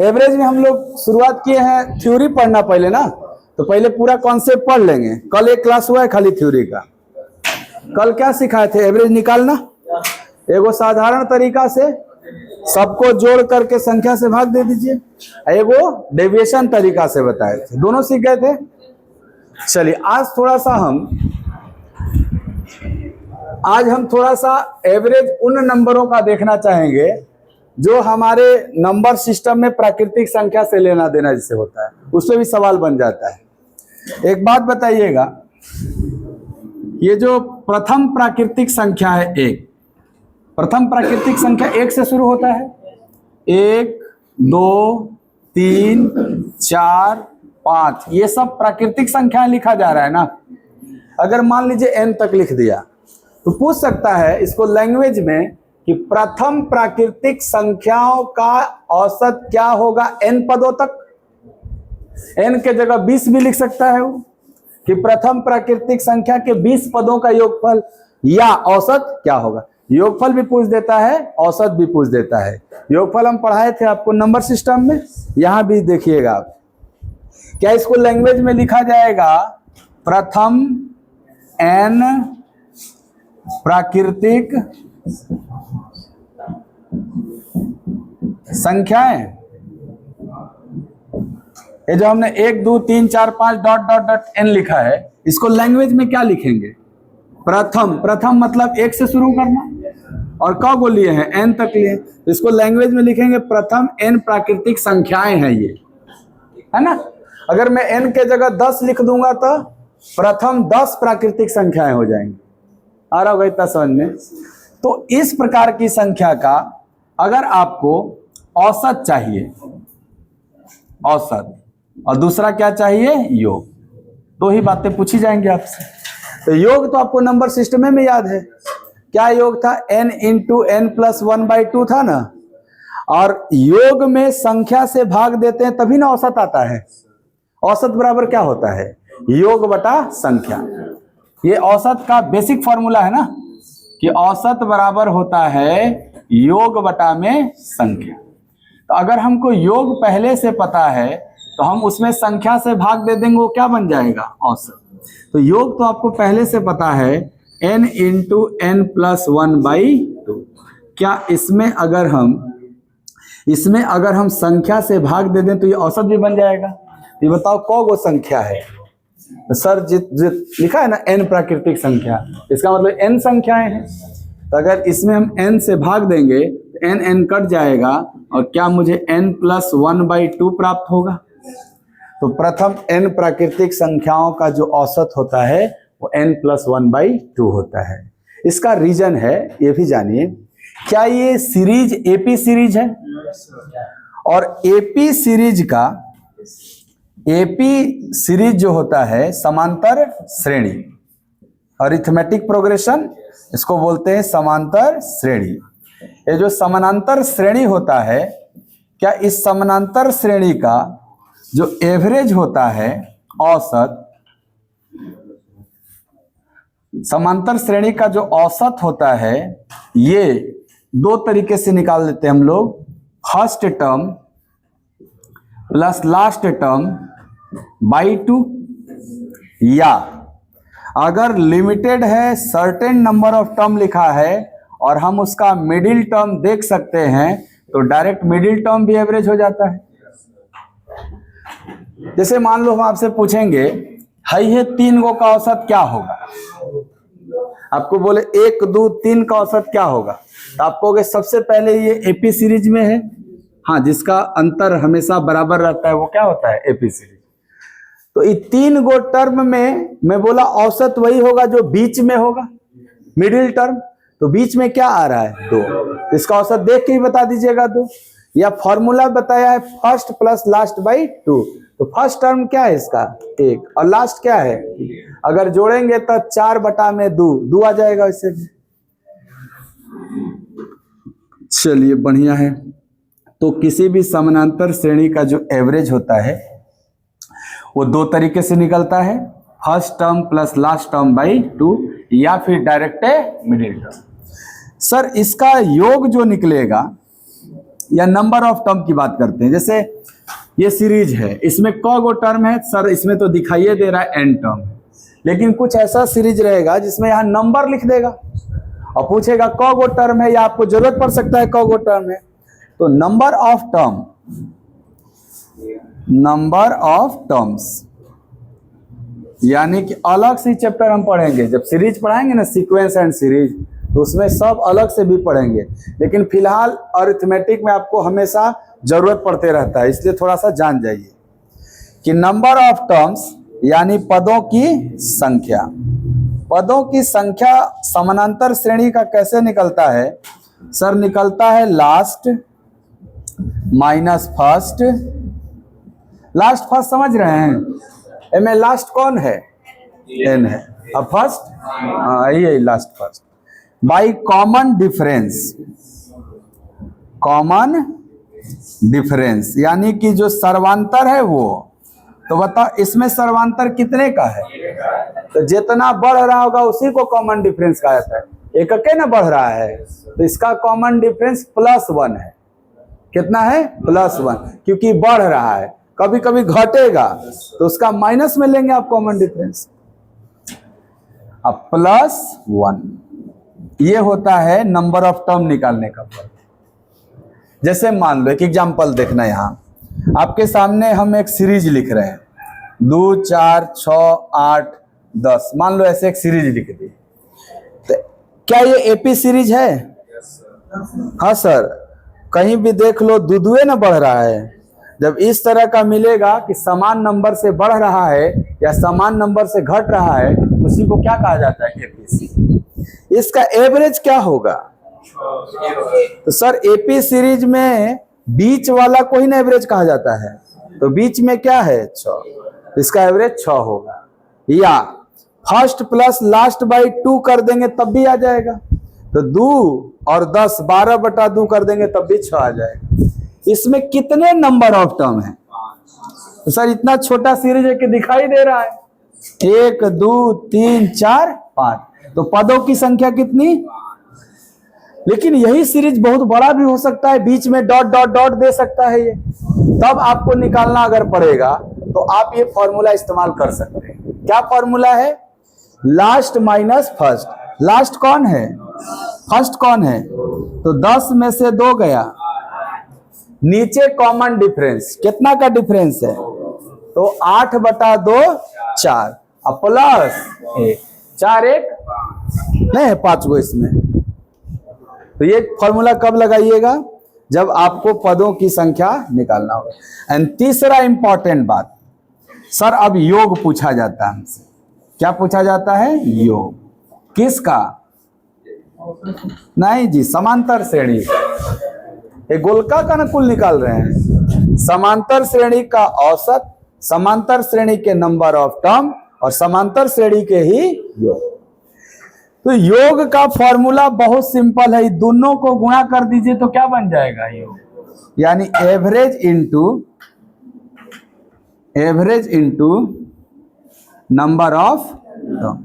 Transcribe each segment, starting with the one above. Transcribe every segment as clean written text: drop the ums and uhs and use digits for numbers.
Average में हम लोग शुरुआत किए हैं थ्योरी पढ़ना पहले ना, तो पहले पूरा कॉन्सेप्ट पढ़ लेंगे। कल एक क्लास हुआ है खाली थ्योरी का। कल क्या सिखाए थे? एवरेज निकालना, एगो साधारण तरीका से सबको जोड़ करके संख्या से भाग दे दीजिए, एगो डेविएशन तरीका से बताए थे, दोनों सीख गए थे। चलिए आज हम थोड़ा सा एवरेज उन नंबरों का देखना चाहेंगे जो हमारे नंबर सिस्टम में प्राकृतिक संख्या से लेना देना जिसे होता है, उससे भी सवाल बन जाता है। एक बात बताइएगा, ये जो प्रथम प्राकृतिक संख्या है एक, प्रथम प्राकृतिक संख्या एक से शुरू होता है। 1, 2, 3, 4, 5 ये सब प्राकृतिक संख्याएं लिखा जा रहा है ना। अगर मान लीजिए n तक लिख दिया तो पूछ सकता है इसको लैंग्वेज में कि प्रथम प्राकृतिक संख्याओं का औसत क्या होगा n पदों तक। n के जगह 20 भी लिख सकता है वो, कि प्रथम प्राकृतिक संख्या के 20 पदों का योगफल या औसत क्या होगा। योगफल भी पूछ देता है, औसत भी पूछ देता है। योगफल हम पढ़ाए थे आपको नंबर सिस्टम में, यहां भी देखिएगा आप। क्या इसको लैंग्वेज में लिखा जाएगा प्रथम n प्राकृतिक संख्याएं। ये जो हमने 1, 2, 3, 4, 5 डॉट डॉट डॉट n लिखा है, इसको लैंग्वेज में क्या लिखेंगे? प्रथम मतलब 1 से शुरू करना, और कब को लिए हैं? n तक लिए। तो इसको लैंग्वेज में लिखेंगे प्रथम n प्राकृतिक संख्याएं हैं ये, है ना। अगर मैं n के जगह 10 लिख दूंगा तो प्रथम 10 प्राकृतिक संख्याएं हो जाएंगी। आ रहा होगा इतना समझ में? तो इस प्रकार की संख्या का अगर आपको औसत चाहिए, औसत, और दूसरा क्या चाहिए? योग। दो ही बातें पूछी जाएंगी आपसे। तो योग तो आपको नंबर सिस्टम में याद है, क्या योग था? n इंटू n प्लस 1/2 था ना। और योग में संख्या से भाग देते हैं तभी ना औसत आता है। औसत बराबर क्या होता है? योग बटा संख्या। ये औसत का बेसिक फॉर्मूला है ना, कि औसत बराबर होता है योग बटा में संख्या। तो अगर हमको योग पहले से पता है तो हम उसमें संख्या से भाग दे देंगे, वो क्या बन जाएगा? औसत। तो योग तो आपको पहले से पता है n इंटू n प्लस 1/2। क्या इसमें अगर हम संख्या से भाग दे दें तो ये औसत भी बन जाएगा। ये बताओ कौन संख्या है? तो सर जित लिखा है ना n प्राकृतिक संख्या, इसका मतलब n संख्याएं हैं। तो अगर इसमें हम n से भाग देंगे तो n कट जाएगा, और क्या मुझे n प्लस 1/2 प्राप्त होगा। तो प्रथम n प्राकृतिक संख्याओं का जो औसत होता है वो n प्लस 1/2 होता है। इसका रीजन है, ये भी जानिए, क्या ये सीरीज एपी सीरीज है? और एपी सीरीज जो होता है समांतर श्रेणी, अरिथमेटिक प्रोग्रेशन, इसको बोलते हैं समांतर श्रेणी। ये जो समानांतर श्रेणी होता है, क्या इस समानांतर श्रेणी का जो एवरेज होता है, औसत, समांतर श्रेणी का जो औसत होता है, ये दो तरीके से निकाल देते हैं हम लोग। First term plus last term by 2, या अगर लिमिटेड है, सर्टेन नंबर ऑफ टर्म लिखा है और हम उसका मिडिल टर्म देख सकते हैं, तो डायरेक्ट मिडिल टर्म भी एवरेज हो जाता है। जैसे मान लो हम आपसे पूछेंगे है ये 3 गो का औसत क्या होगा, आपको बोले 1, 2, 3 का औसत क्या होगा, तो आप कहोगे सबसे पहले ये एपी सीरीज में है। हाँ, जिसका अंतर हमेशा बराबर रहता है वो क्या होता है? AP series. तो ये 3 गो टर्म में मैं बोला औसत वही होगा जो बीच में होगा, मिडिल टर्म। तो बीच में क्या आ रहा है? 2। इसका औसत देख के ही बता दीजिएगा 2, या फॉर्मूला बताया है फर्स्ट प्लस लास्ट बाई 2। तो फर्स्ट टर्म क्या है इसका? 1, और लास्ट क्या है? अगर जोड़ेंगे तो 4/2 आ जाएगा इससे भी। चलिए बढ़िया है। तो किसी भी समानांतर श्रेणी का जो एवरेज होता है वो दो तरीके से निकलता है, first term plus last term by 2, या फिर डायरेक्ट मिडिल टर्म। सर इसका योग जो निकलेगा या नंबर ऑफ टर्म की बात करते हैं। जैसे ये सीरीज है, इसमें क गो टर्म है सर, इसमें तो दिखाइए दे रहा है n टर्म, लेकिन कुछ ऐसा सीरीज रहेगा जिसमें यहाँ नंबर लिख देगा और पूछेगा क गो टर्म है, या आपको जरूरत पड़ सकता है क गो टर्म है। तो number of term, number of terms, यानी कि अलग से चैप्टर हम पढ़ेंगे। जब सीरीज पढ़ाएंगे ना, सीक्वेंस एंड सीरीज, तो उसमें सब अलग से भी पढ़ेंगे, लेकिन फिलहाल अरिथमेटिक में आपको हमेशा जरूरत पड़ते रहता है, इसलिए थोड़ा सा जान जाइए कि नंबर ऑफ टर्म्स यानी पदों की संख्या। पदों की संख्या समानांतर श्रेणी का कैसे निकलता है सर? निकलता है last minus first. Last first समझ रहे हैं? में लास्ट कौन है? एन है, अब फर्स्ट यही last first, by common difference. Common difference यानी कि जो सर्वांतर है वो, तो बताओ इसमें सर्वांतर कितने का है? तो जितना बढ़ रहा होगा उसी को कॉमन डिफरेंस कहा जाता है। एक के ना बढ़ रहा है तो इसका कॉमन डिफरेंस +1 है। कितना है? +1, क्योंकि बढ़ रहा है। कभी कभी घटेगा तो उसका माइनस में लेंगे आप कॉमन डिफरेंस। अब +1 ये होता है नंबर ऑफ टर्म निकालने का फॉर्मूला। जैसे मान लो एक एग्जांपल देखना, यहाँ आपके सामने हम एक सीरीज लिख रहे हैं, 2 4 6 8 10, मान लो ऐसे एक सीरीज लिख दी। तो क्या ये एपी सीरीज है? हाँ सर, कहीं भी देख लो दुधुए ना बढ़ रहा है। जब इस तरह का मिलेगा कि समान नंबर से बढ़ रहा है या समान नंबर से घट रहा है, उसी को क्या कहा जाता है? एपी। इसका एवरेज क्या होगा? तो सर एपी सीरीज में बीच वाला को ही ना एवरेज कहा जाता है, तो बीच में क्या है? 6, इसका एवरेज 6 होगा। या फर्स्ट प्लस लास्ट बाई 2 कर देंगे तब भी आ जाएगा। तो 2 और 10 12/2 कर देंगे तब भी 6 आ जाएगा। इसमें कितने नंबर ऑफ टर्म है? तो सर इतना छोटा सीरीज है कि दिखाई दे रहा है, 1 2 3 4 5, तो पदों की संख्या कितनी? लेकिन यही सीरीज बहुत बड़ा भी हो सकता है, बीच में डॉट डॉट डॉट दे सकता है ये, तब आपको निकालना अगर पड़ेगा तो आप ये फॉर्मूला इस्तेमाल कर सकते हैं। क्या फॉर्मूला है? Last minus first. लास्ट कौन है? फर्स्ट कौन है? तो 10 में से 2 गया, नीचे कॉमन डिफरेंस, कितना का डिफरेंस है? तो 8/2 4, अब प्लस 4 1 नहीं है 5 गो इसमें। तो ये फॉर्मूला कब लगाइएगा? जब आपको पदों की संख्या निकालना होगा। एंड तीसरा इंपॉर्टेंट बात, सर अब योग पूछा जाता है हमसे। क्या पूछा जाता है? योग। किसका? नहीं जी, समांतर श्रेणी। एक गोलका का ना कुल निकाल रहे हैं, समांतर श्रेणी का औसत, समांतर श्रेणी के नंबर ऑफ टर्म और समांतर श्रेणी के ही योग। तो योग का फॉर्मूला बहुत सिंपल है, दोनों को गुणा कर दीजिए तो क्या बन जाएगा? योग, यानी average into number of term.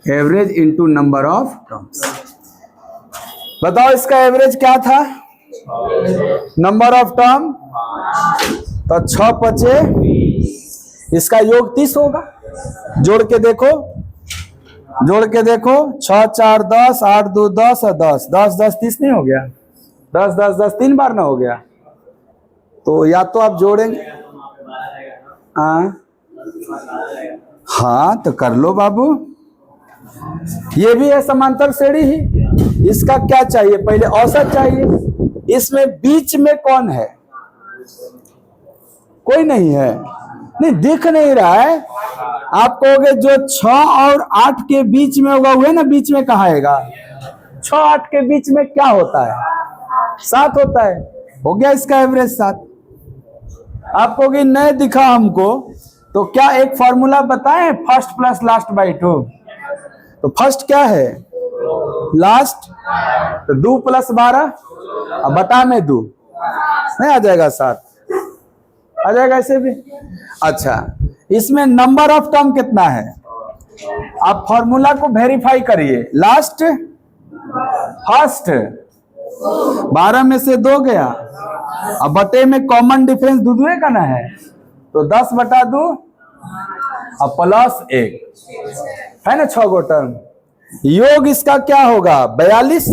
Average into number of terms. बताओ इसका एवरेज क्या था? नंबर ऑफ टर्म, तो 6 5 इसका योग 30 होगा। जोड़ के देखो, 6 4 10, 8 2 10 और 10 10 10 30 नहीं हो गया? 10 10 10 3 बार ना हो गया? तो या तो आप जोड़ेंगे, हाँ तो कर लो बाबू। ये भी है समांतर श्रेणी ही। इसका क्या चाहिए? पहले औसत चाहिए। इसमें बीच में कौन है? कोई नहीं है, नहीं दिख नहीं रहा है। आप कहोगे जो 6 और 8 के बीच में होगा वह ना बीच में कहाँ आएगा? 6 8 के बीच में क्या होता है? 7 होता है। हो गया इसका एवरेज 7। आप कहोगे नहीं दिखा हमको, तो क्या एक फॉर्मूला बताएं, फर्स्ट प्लस लास्ट बाई 2। तो फर्स्ट क्या है? लास्ट, तो 2 + 12 अब बटा में 2 नहीं आ जाएगा? 7 आ जाएगा ऐसे भी। अच्छा, इसमें नंबर ऑफ टर्म कितना है? आप फॉर्मूला को वेरीफाई करिए। लास्ट फर्स्ट 12 में से 2 गया, अब बटे में कॉमन डिफरेंस दुए का ना है, तो 10/2 अब +1 है ना, 6 गो टर्म। योग इसका क्या होगा 42,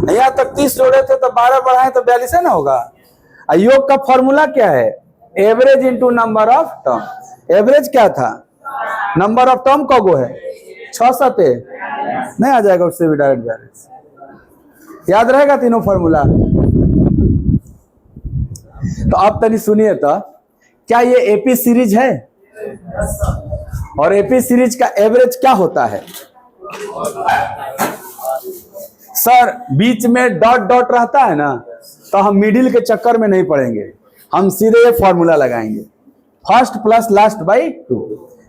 यहाँ तक 30 जोड़े थे तो 12 बढ़ाए तो 42 है ना होगा। योग का फॉर्मूला क्या है, average into number of term. Average क्या था, नंबर ऑफ टर्म कगो है 6 7 नहीं आ जाएगा, उससे भी डायरेक्ट बैलेंस याद रहेगा तीनों फॉर्मूला। तो आप तनी सुनिए, तो क्या ये एपी सीरीज है, और एपी सीरीज का एवरेज क्या होता है। सर बीच में डॉट डॉट रहता है ना, तो हम मिडिल के चक्कर में नहीं पड़ेंगे, हम सीधे ये फॉर्मूला लगाएंगे, फर्स्ट प्लस लास्ट बाई 2।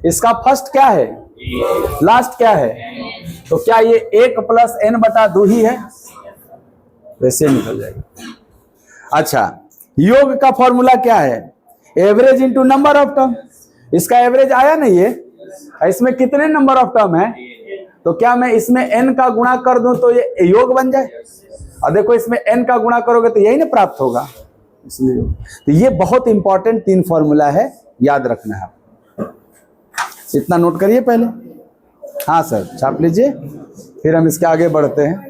इसका फर्स्ट क्या है, लास्ट क्या है, तो क्या ये 1 + n/2 ही है, वैसे निकल जाएगा। अच्छा, योग का फॉर्मूला क्या है, average into number of term. इसका एवरेज आया नहीं है, इसमें कितने नंबर ऑफ टर्म है, तो क्या मैं इसमें n का गुणा कर दूं तो ये योग बन जाए, और देखो इसमें n का गुणा करोगे तो यही ना प्राप्त होगा, इसलिए तो ये बहुत इंपॉर्टेंट 3 फॉर्मूला है, याद रखना है। इतना नोट करिए पहले। हाँ सर, छाप लीजिए, फिर हम इसके आगे बढ़ते हैं।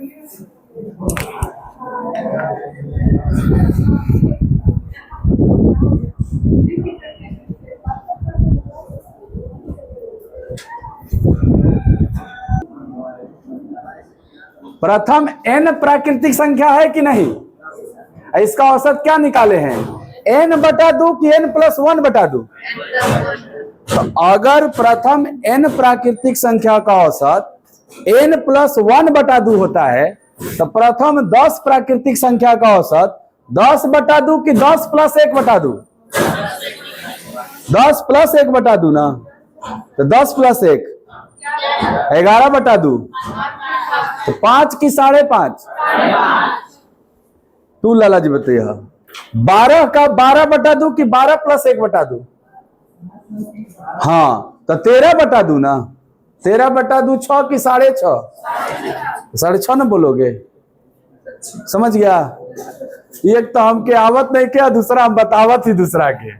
प्रथम n प्राकृतिक संख्या है कि नहीं, इसका औसत क्या निकाले हैं, n/2 कि n+1/2। तो अगर प्रथम n प्राकृतिक संख्या का औसत n+1/2 होता है, तो प्रथम 10 प्राकृतिक संख्या का औसत 10/2 कि 10 + 1/2, 10 + 1/2 ना, तो 10 + 1 11/2, तो 5 कि 5.5, तू लाला जी बताइए। 12 का 12/2 कि 12 + 1/2, हाँ तो 13/2 ना, 13/2 6 कि 6.5, 6.5 ना बोलोगे, समझ गया। एक तो हमके आवत नहीं क्या, दूसरा हम बतावत ही दूसरा के,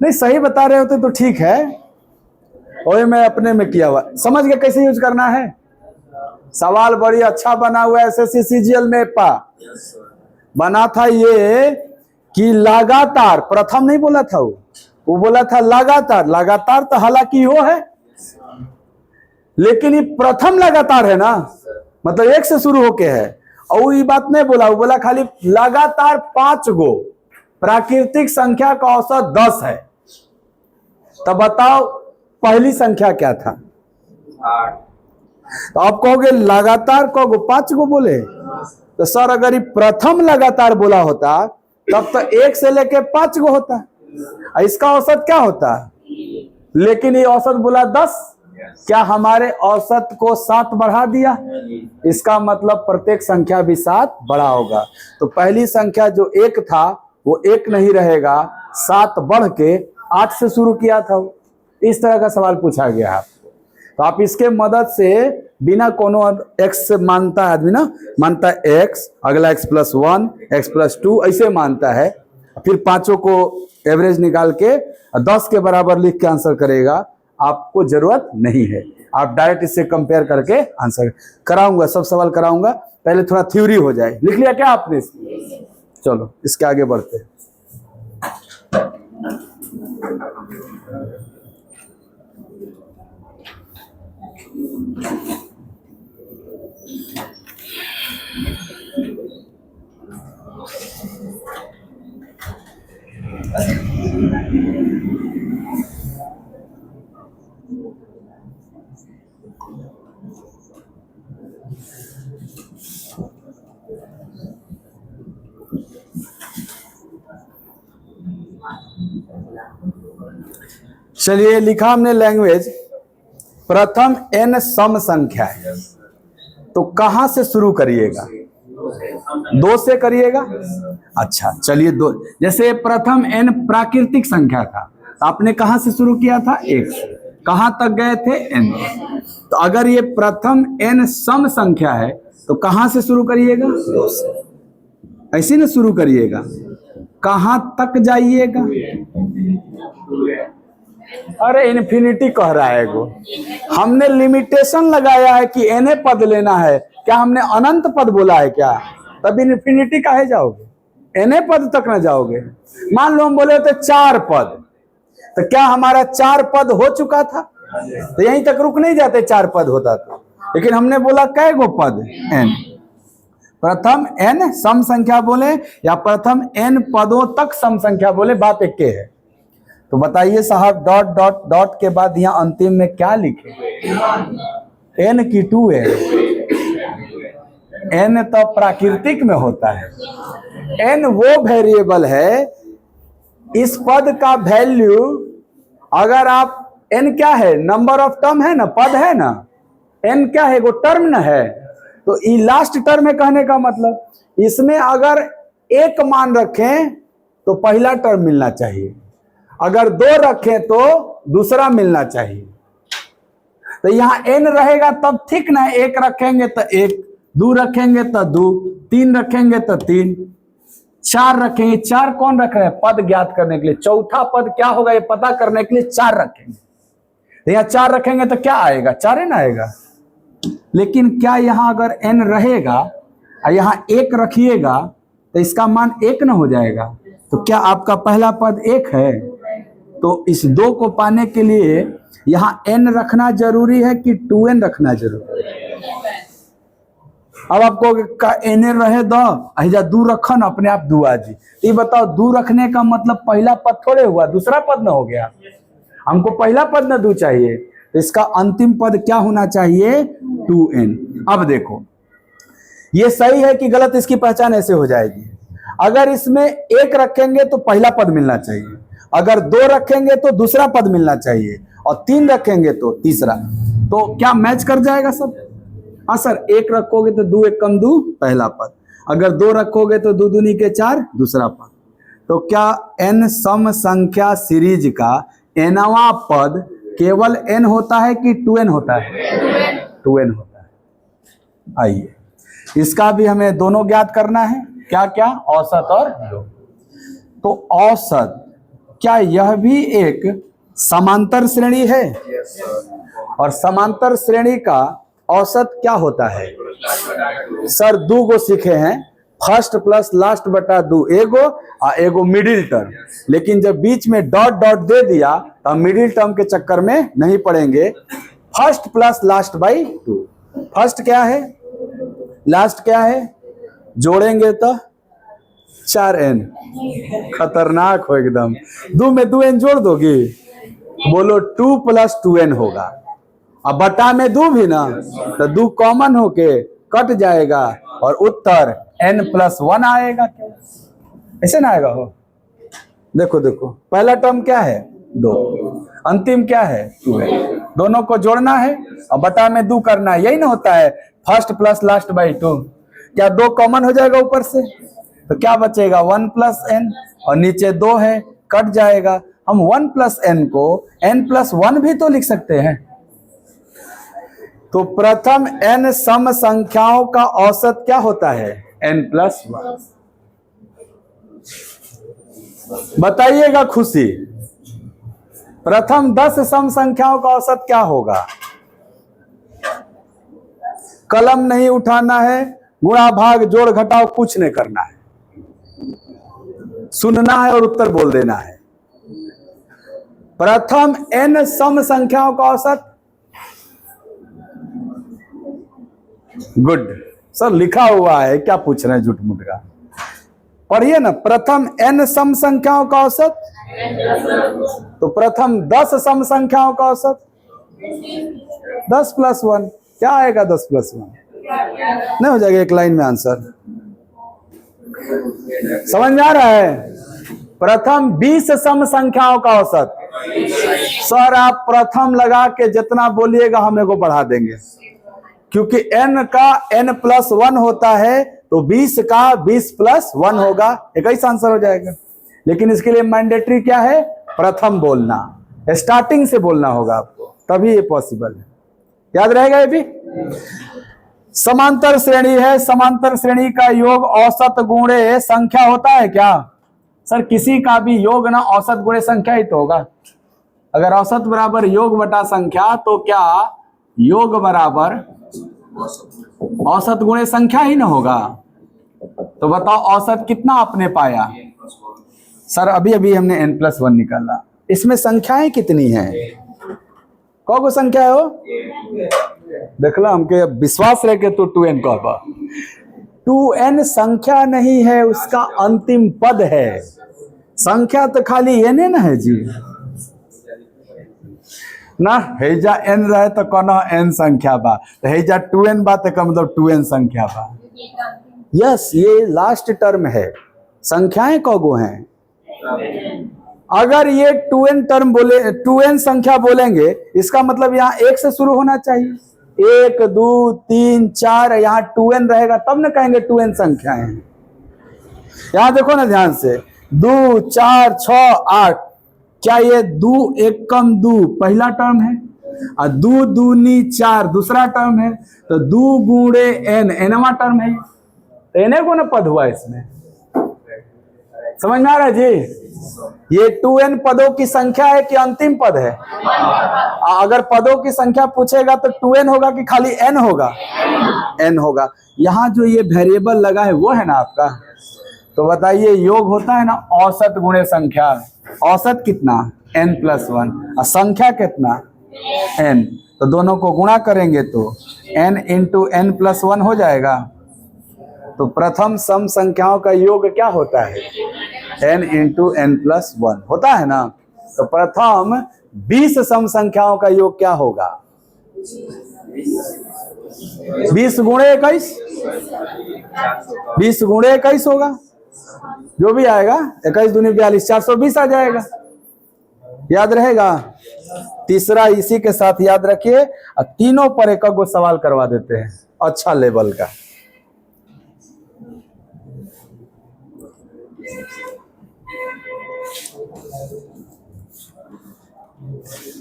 नहीं सही बता रहे होते तो ठीक है, और मैं अपने में किया हुआ, समझ गया कैसे यूज करना है। सवाल बड़ी अच्छा बना हुआ है, एसएससी सीजीएल में बना था ये कि लगातार, प्रथम नहीं बोला था वो बोला था लगातार। लगातार तो हालांकि वो है, लेकिन ये प्रथम लगातार है ना, मतलब 1 से शुरू होके है, और वो ये बात नहीं बोला, वो बोला खाली लगातार 5 गो प्राकृतिक संख्या का औसत 10 है। तब बताओ पहली संख्या क्या था, 8। तो आप कहोगे लगातार कहोगे 5 गो बोले, तो सर अगर ये प्रथम लगातार बोला होता तब तो 1 से लेके 5 गो होता, इसका औसत क्या होता, लेकिन ये औसत बोला 10। क्या हमारे औसत को 7 बढ़ा दिया, इसका मतलब प्रत्येक संख्या भी 7 बढ़ा होगा। तो पहली संख्या जो 1 था वो 1 नहीं रहेगा, 7 बढ़ के 8 से शुरू किया था। इस तरह का सवाल पूछा गया आपको, तो आप इसके मदद से बिना कोनो x से मानता है आदमी ना, मानता है x, अगला x+1, x+2 ऐसे मानता है, फिर पांचों को एवरेज निकाल के 10 के बराबर लिख के आंसर करेगा। आपको जरूरत नहीं है, आप डायरेक्ट इससे कंपेयर करके आंसर कराऊंगा, सब सवाल कराऊंगा, पहले थोड़ा थ्योरी हो जाए। लिख लिया क्या आपने, चलो इसके आगे बढ़ते हैं। चलिए लिखा हमने लैंग्वेज, प्रथम n सम संख्या है, तो कहां से शुरू करिएगा, 2 से करिएगा। अच्छा चलिए 2, जैसे प्रथम n प्राकृतिक संख्या था, आपने कहां से शुरू किया था? 1 से। कहां तक गए थे? n। तो अगर ये प्रथम n सम संख्या है तो कहां से शुरू करिएगा? 2 से। ऐसे ना शुरू करिएगा, कहां तक जाइएगा? अरे इन्फिनिटी कह रहा है वो, हमने लिमिटेशन लगाया है कि n पद लेना है, क्या हमने अनंत पद बोला है क्या? तब इन्फिनिटी काहे जाओगे? n पद तक ना जाओगे। मान लो हम बोले थे 4 पद, तो क्या हमारा 4 पद हो चुका था? तो यहीं तक रुक नहीं जाते 4 पद होता तो, लेकिन हमने बोला कै गो पद? n। प्रथम n सम संख्या बोले या प्रथम n पदों तक सम संख्या बोले, बात एक के है। तो बताइए साहब, डॉट डॉट डॉट के बाद यहाँ अंतिम में क्या लिखे? n की 2 है। n तो प्राकृतिक में होता है, n वो वेरिएबल है, इस पद का वैल्यू अगर आप, n क्या है? नंबर ऑफ टर्म है ना, पद है ना, n क्या है? वो टर्म न है। तो ये लास्ट टर्म है कहने का मतलब, इसमें अगर 1 मान रखें तो पहला टर्म मिलना चाहिए, अगर 2 रखें तो दूसरा मिलना चाहिए। तो यहाँ n रहेगा तब ठीक ना, 1 रखेंगे तो 1, 2 रखेंगे तो 2, 3 रखेंगे तो 3, 4 रखेंगे। 4 कौन रख रहे हैं? पद ज्ञात करने के लिए। चौथा पद क्या होगा ये पता करने के लिए 4 रखेंगे। तो यहाँ 4 रखेंगे तो क्या आएगा? 4 ना आएगा। लेकिन क्या यहाँ अगर n रहेगा और यहाँ 1 रखिएगा तो इसका मान 1 न हो जाएगा? तो क्या आपका पहला पद 1 है? तो इस 2 को पाने के लिए यहाँ n रखना जरूरी है कि 2n रखना जरूरी है? अब आपको n रहे दो, अहिजा 2 रखा ना, अपने आप 2 आ जी। ये बताओ 2 रखने का मतलब पहला पद थोड़े हुआ, दूसरा पद ना हो गया। हमको पहला पद ना 2 चाहिए, तो इसका अंतिम पद क्या होना चाहिए? 2n। अब देखो ये सही है कि गलत, इसकी पहचान ऐसे हो जाएगी। अगर इसमें 1 रखेंगे तो पहला पद मिलना चाहिए, अगर 2 रखेंगे तो दूसरा पद मिलना चाहिए, और 3 रखेंगे तो तीसरा। तो क्या मैच कर जाएगा सब? हाँ सर, 1 रखोगे तो 2 1 कम 2 पहला पद, अगर 2 रखोगे तो 2 दूनी के 4 दूसरा पद। तो क्या n सम संख्या सीरीज का nवां पद केवल n होता है कि 2n होता है? 2n होता है। आइए इसका भी हमें दोनों ज्ञात करना है, क्या क्या? औसत और योग। तो औसत, क्या यह भी एक समांतर श्रेणी है? और समांतर श्रेणी का औसत क्या होता है? सर 2 गो सीखे हैं, फर्स्ट प्लस लास्ट बटा 2 एगो और एगो मिडिल टर्म। लेकिन जब बीच में डॉट डॉट दे दिया तो हम मिडिल टर्म के चक्कर में नहीं पड़ेंगे। First plus last by 2, first क्या है, लास्ट क्या है, जोड़ेंगे तो 4n। खतरनाक हो एकदम। 2 में 2n जोड़ दोगे, बोलो 2 + 2n होगा। अब बटा में 2 भी ना, तो 2 कॉमन होके कट जाएगा और उत्तर n + 1 आएगा। क्या ऐसे ना आएगा? हो देखो देखो, पहला टर्म क्या है? 2, अंतिम क्या है? 2n। दोनों को जोड़ना है और बटा में 2 करना है, यही ना होता है फर्स्ट प्लस लास्ट बाई 2। क्या 2 कॉमन हो जाएगा ऊपर से, तो क्या बचेगा? 1 + n, और नीचे 2 है, कट जाएगा। हम 1 + n को n + 1 भी तो लिख सकते हैं। तो प्रथम n सम संख्याओं का औसत क्या होता है? n + 1। बताइएगा खुशी, प्रथम 10 सम संख्याओं का औसत क्या होगा? कलम नहीं उठाना है, गुणा भाग जोड़ घटाव कुछ नहीं करना है, सुनना है और उत्तर बोल देना है। प्रथम n सम संख्याओं का औसत, गुड सर, लिखा हुआ है, क्या पूछ रहे हैं झूठ मूठ का? पढ़िए ना, प्रथम n सम संख्याओं का औसत। तो प्रथम 10 सम संख्याओं का औसत 10 + 1, क्या आएगा? 10 + 1 नहीं हो जाएगा एक लाइन में आंसर? समझ में आ रहा है? प्रथम 20 सम संख्याओं का औसत। सर आप प्रथम लगा के जितना बोलिएगा हम एगो बढ़ा देंगे, क्योंकि n का n + 1 होता है तो 20 का 20 प्लस 1 होगा, 21 आंसर हो जाएगा। लेकिन इसके लिए मैंडेटरी क्या है? प्रथम बोलना, स्टार्टिंग से बोलना होगा आपको, तभी ये पॉसिबल है। याद रहेगा ये भी। समांतर श्रेणी है, समांतर श्रेणी का योग औसत गुणे संख्या होता है क्या? सर किसी का भी योग ना औसत गुणे संख्या ही तो होगा। अगर औसत बराबर योग बटा संख्या, तो क्या योग बराबर औसत गुणे संख्या ही ना होगा? तो बताओ औसत कितना आपने पाया? सर अभी अभी हमने n+1 निकाला। इसमें संख्याएं कितनी हैं? कौन संख्या है वो? देखला हमके विश्वास रह के तो 2n कहबा। 2n संख्या नहीं है, उसका अंतिम पद है। संख्या तो खाली n ना है जी ना। हेजा n रहे तो कोनो n संख्या बा, तो हेजा 2n बा तो का मतलब 2n संख्या बा। यस, ये लास्ट टर्म है। संख्याएं कौगो हैं? अगर ये 2n टर्म बोले, 2n संख्या बोलेंगे, इसका मतलब यहाँ 1 से शुरू होना चाहिए। 1 2 3 4, यहाँ 2n रहेगा तब ना कहेंगे 2n संख्याएं हैं। यहाँ देखो ना ध्यान से, 2 4 6 8, क्या ये 2 1 कम 2 पहला टर्म है, और 2 दूनी 4 दूसरा टर्म है, तो 2 गुणे n nवां टर्म है। तो n को ना पद हुआ इसमें। समझ में आ रहा है जी? ये 2n पदों की संख्या है कि अंतिम पद है? अगर पदों की संख्या पूछेगा तो 2n होगा कि खाली n होगा? n होगा। यहाँ जो ये वेरिएबल लगा है वो है ना आपका। तो बताइए योग होता है ना औसत गुणे संख्या। औसत कितना? n+1, और संख्या कितना? n। तो दोनों को गुणा करेंगे तो n × n+1 हो जाएगा। तो प्रथम सम संख्याओं का योग क्या होता है? n × n+1 होता है ना। तो प्रथम 20 सम संख्याओं का योग क्या होगा? 20 गुणे 21, 20 गुणे 21 होगा, जो भी आएगा। 21 दूनी 42, 420 आ जाएगा। याद रहेगा। तीसरा इसी के साथ याद रखिए, और तीनों पर एक गो सवाल करवा देते हैं अच्छा लेवल का।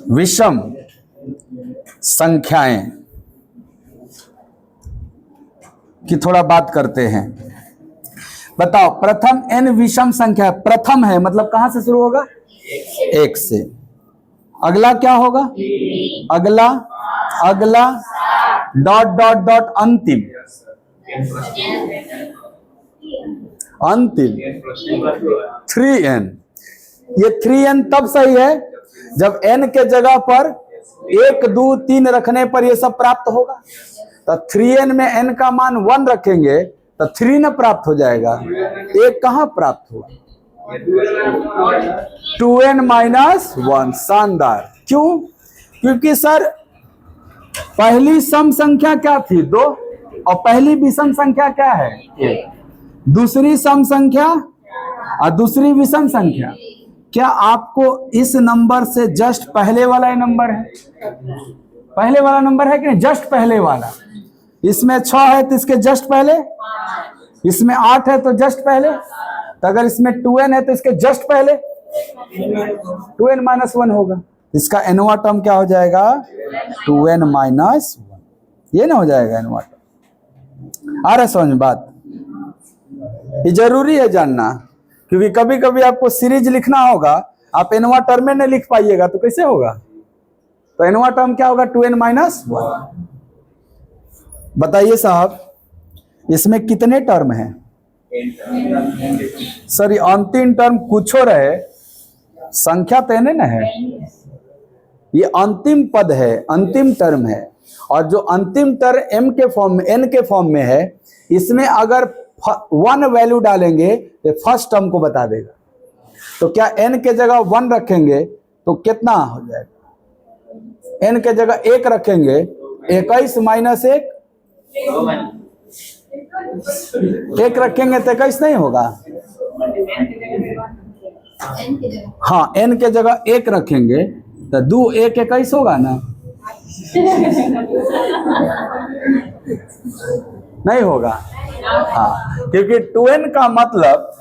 विषम संख्याएं की थोड़ा बात करते हैं। बताओ प्रथम n विषम संख्या, प्रथम है मतलब कहां से शुरू होगा? 1 से। अगला क्या होगा? अगला डॉट डॉट डॉट अंतिम 3n। ये 3n तब सही है जब n के जगह पर 1 2 3 रखने पर ये सब प्राप्त होगा। तो 3n में n का मान 1 रखेंगे तो 3 न प्राप्त हो जाएगा। 1 कहां प्राप्त होगा? 2n - 1। शानदार। क्यों? क्योंकि सर पहली सम संख्या क्या थी? 2, और पहली विषम संख्या क्या है? 1। दूसरी सम संख्या और दूसरी विषम संख्या। क्या आपको इस नंबर से जस्ट पहले वाला नंबर है? पहले वाला नंबर है कि नहीं? जस्ट पहले वाला। इसमें 6 है तो इसके जस्ट पहले, इसमें 8 है तो जस्ट पहले, तो अगर इसमें 2n है तो इसके जस्ट पहले 2n - 1 होगा। इसका nवां टर्म क्या हो जाएगा? 2n - 1। ये ना हो जाएगा nवां टर्म। आ रहा समझ में बात? ये जरूरी है जानना, क्योंकि कभी कभी आपको सीरीज लिखना होगा, आप nवां टर्म में नहीं लिख पाइएगा तो कैसे होगा? तो nवां टर्म क्या होगा? 2n - 1। बताइए साहब इसमें कितने टर्म हैं? सर ये अंतिम टर्म कुछ हो रहे, संख्या तो n है। ये अंतिम पद है, अंतिम टर्म है, और जो अंतिम टर्म m के फॉर्म में, n के फॉर्म में है, इसमें अगर 1 वैल्यू डालेंगे तो फर्स्ट टर्म को बता देगा। तो क्या n के जगह 1 रखेंगे तो कितना हो जाएगा? n के जगह 1 रखेंगे, 21 - 1 रखेंगे तो 21 नहीं होगा। हाँ, n के जगह 1 रखेंगे तो 2 1 21 होगा ना? नहीं होगा। हाँ, क्योंकि 2n का मतलब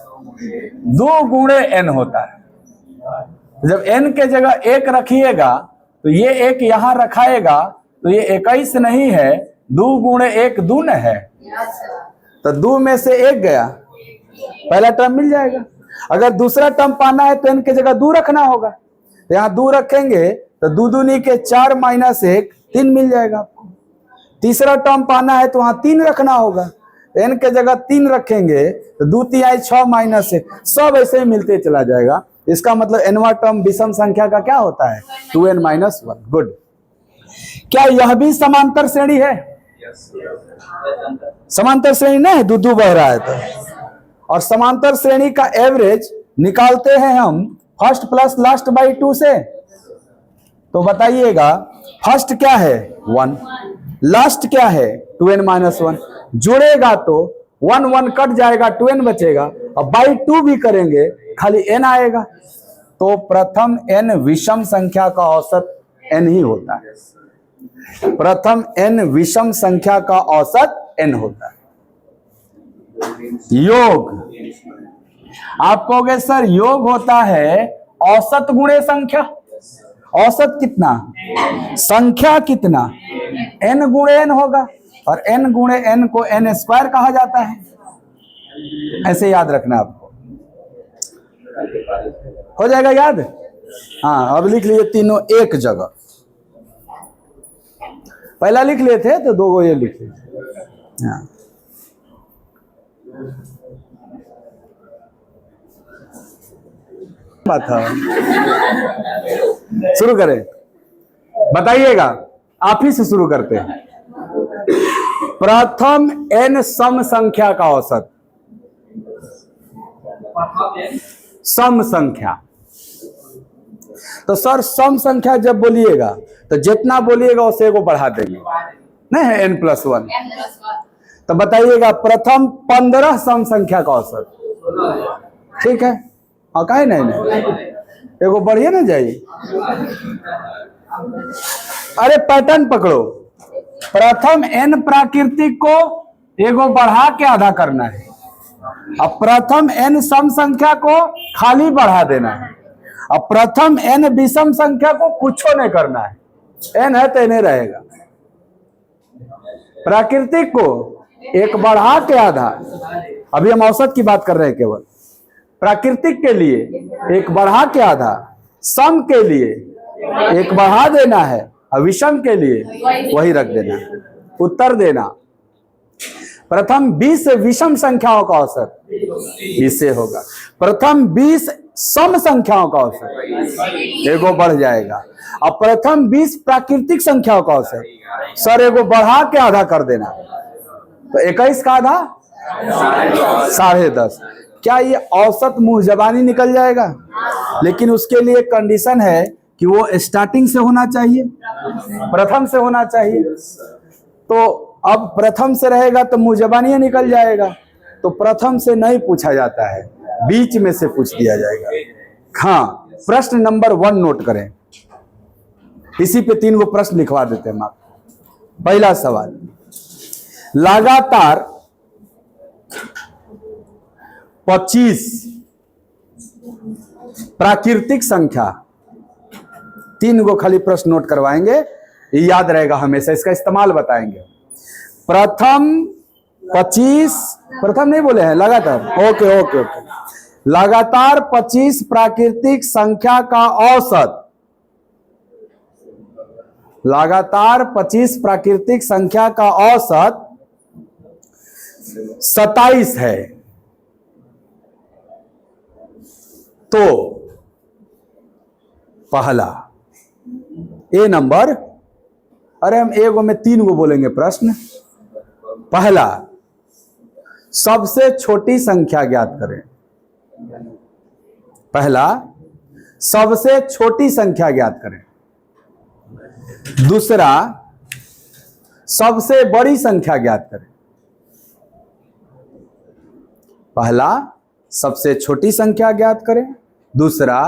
2 गुणे n होता है। जब n के जगह 1 रखिएगा तो ये 1 यहां रखाएगा तो ये 21 नहीं है, 2 गुणे 1 2 न है, तो 2 में से 1 गया, पहला टर्म मिल जाएगा। अगर दूसरा टर्म पाना है तो n के जगह 2 रखना होगा, तो यहां 2 रखेंगे तो 2 दूनी के 4 माइनस 1 3 मिल जाएगा आपको। तीसरा टर्म पाना है तो वहां 3 रखना होगा, n के जगह 3 रखेंगे तो 2 3 6 माइनस 1, सब ऐसे ही मिलते चला जाएगा। इसका मतलब nवां टर्म विषम संख्या का क्या होता है, 2n माइनस 1। गुड। क्या यह भी समांतर श्रेणी है? समांतर श्रेणी नहीं, दूध बह रहा है तो। और समांतर श्रेणी का एवरेज निकालते हैं हम फर्स्ट प्लस लास्ट बाई 2 से। तो बताइएगा फर्स्ट क्या है 1, लास्ट क्या है 2n माइनस 1, जोड़ेगा तो 1 1 कट जाएगा, 2n बचेगा, और बाई 2 भी करेंगे खाली n आएगा। तो प्रथम n विषम संख्या का औसत n ही होता है। प्रथम n विषम संख्या का औसत n होता है। योग, आप कहोगे सर योग होता है औसत गुणे संख्या। औसत कितना, संख्या कितना, n गुणे n होगा, और n गुणे n को n स्क्वायर कहा जाता है। ऐसे याद रखना आपको, हो जाएगा याद। हाँ, अब लिख लीजिए तीनों एक जगह, पहला लिख लिए थे तो 2 ये लिख लीजिए। हाँ, बात है, शुरू करें, बताइएगा, आप ही से शुरू करते हैं। प्रथम n सम संख्या का औसत, सम संख्या। तो सर सम संख्या जब बोलिएगा तो जितना बोलिएगा उससे को बढ़ा देंगे, नहीं है n प्लस 1। तो बताइएगा प्रथम 15 सम संख्या का औसत, ठीक है। और काहे नहीं, एगो बढ़िया ना जाइए। अरे पैटर्न पकड़ो, प्रथम n प्राकृतिक को एगो बढ़ा के आधा करना है, अब प्रथम n सम संख्या को खाली बढ़ा देना है, अब प्रथम n विषम संख्या को कुछ नहीं करना है, n है तो n रहेगा। प्राकृतिक को एक बढ़ा के आधा, अभी हम औसत की बात कर रहे हैं केवल, प्राकृतिक के लिए एक बढ़ा के आधा, सम के लिए एक बढ़ा देना है, और विषम के लिए वही रख देना है। उत्तर देना, प्रथम 20 विषम संख्याओं का औसत 20 से होगा, प्रथम 20 सम संख्याओं का औसत एगो बढ़ जाएगा, अब प्रथम 20 प्राकृतिक संख्याओं का औसत सर एगो बढ़ा के आधा कर देना, तो 21 का आधा 10.5। क्या ये औसत मुंह जबानी निकल जाएगा? लेकिन उसके लिए कंडीशन है कि वो स्टार्टिंग से होना चाहिए, प्रथम से होना चाहिए। तो अब प्रथम से रहेगा तो मुंह जबानी निकल जाएगा, तो प्रथम से नहीं पूछा जाता है, बीच में से पूछ दिया जाएगा। हाँ, प्रश्न नंबर 1 नोट करें, इसी पे 3 गो प्रश्न लिखवा देते हैं आप। पहला सवाल, लगातार 25 प्राकृतिक संख्या, 3 गो खाली प्रश्न नोट करवाएंगे, ये याद रहेगा हमेशा, इसका इस्तेमाल बताएंगे। प्रथम 25, प्रथम नहीं बोले हैं, लगातार, ओके ओके ओके, लगातार 25 प्राकृतिक संख्या का औसत, लगातार 25 प्राकृतिक संख्या का औसत 27 है। तो पहला ए नंबर, अरे हम एगो में 3 गो बोलेंगे प्रश्न। पहला, सबसे छोटी संख्या ज्ञात करें। पहला, सबसे छोटी संख्या ज्ञात करें। दूसरा, सबसे बड़ी संख्या ज्ञात करें। पहला, सबसे छोटी संख्या ज्ञात करें। दूसरा,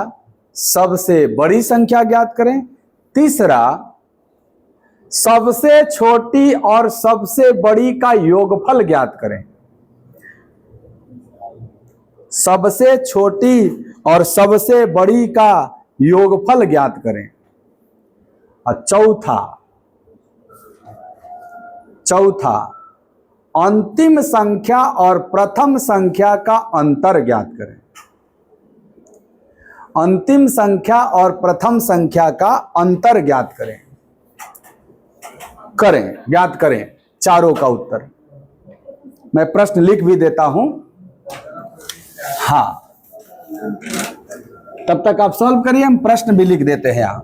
सबसे बड़ी संख्या ज्ञात करें। तीसरा, सबसे छोटी और सबसे बड़ी का योगफल ज्ञात करें। सबसे छोटी और सबसे बड़ी का योगफल ज्ञात करें। और चौथा अंतिम संख्या और प्रथम संख्या का अंतर ज्ञात करें। अंतिम संख्या और प्रथम संख्या का अंतर ज्ञात ज्ञात करें चारों का उत्तर। मैं प्रश्न लिख भी देता हूं, हाँ, तब तक आप सॉल्व करिए, हम प्रश्न भी लिख देते हैं यहां।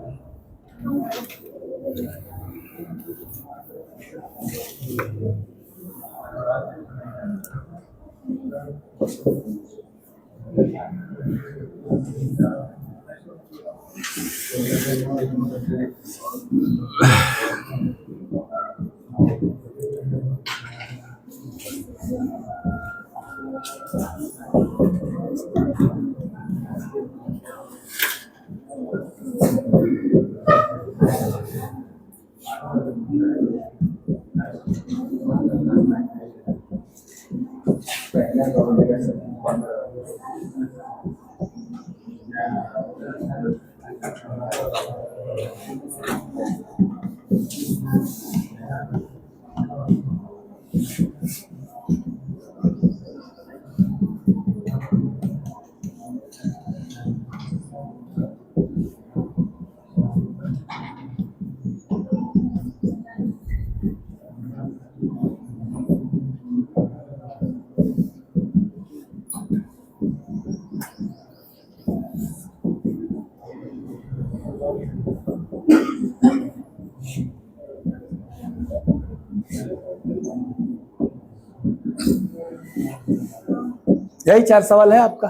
यही 4 सवाल है आपका।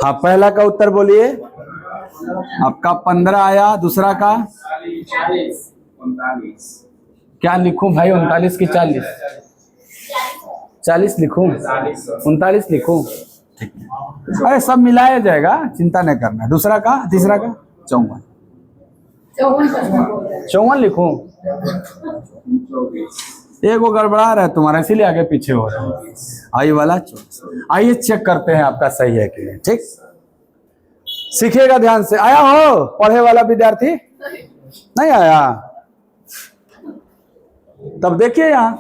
हाँ, पहला का उत्तर बोलिए। आपका 15 आया, दूसरा का 39। क्या लिखूं भाई? 39 की 40? 40 लिखूं? 39 लिखूं? ठीक है, अरे सब मिलाया जाएगा, चिंता नहीं करना। दूसरा का, तीसरा का 54। 54 लिखूं? एगो गड़बड़ा रहा है तुम्हारा, इसीलिए आगे पीछे हो रहा है। आई वाला 24। आइए चेक करते हैं आपका सही है कि नहीं। ठीक, सीखिएगा ध्यान से। आया हो पढ़े वाला विद्यार्थी? नहीं आया? तब देखिए यहां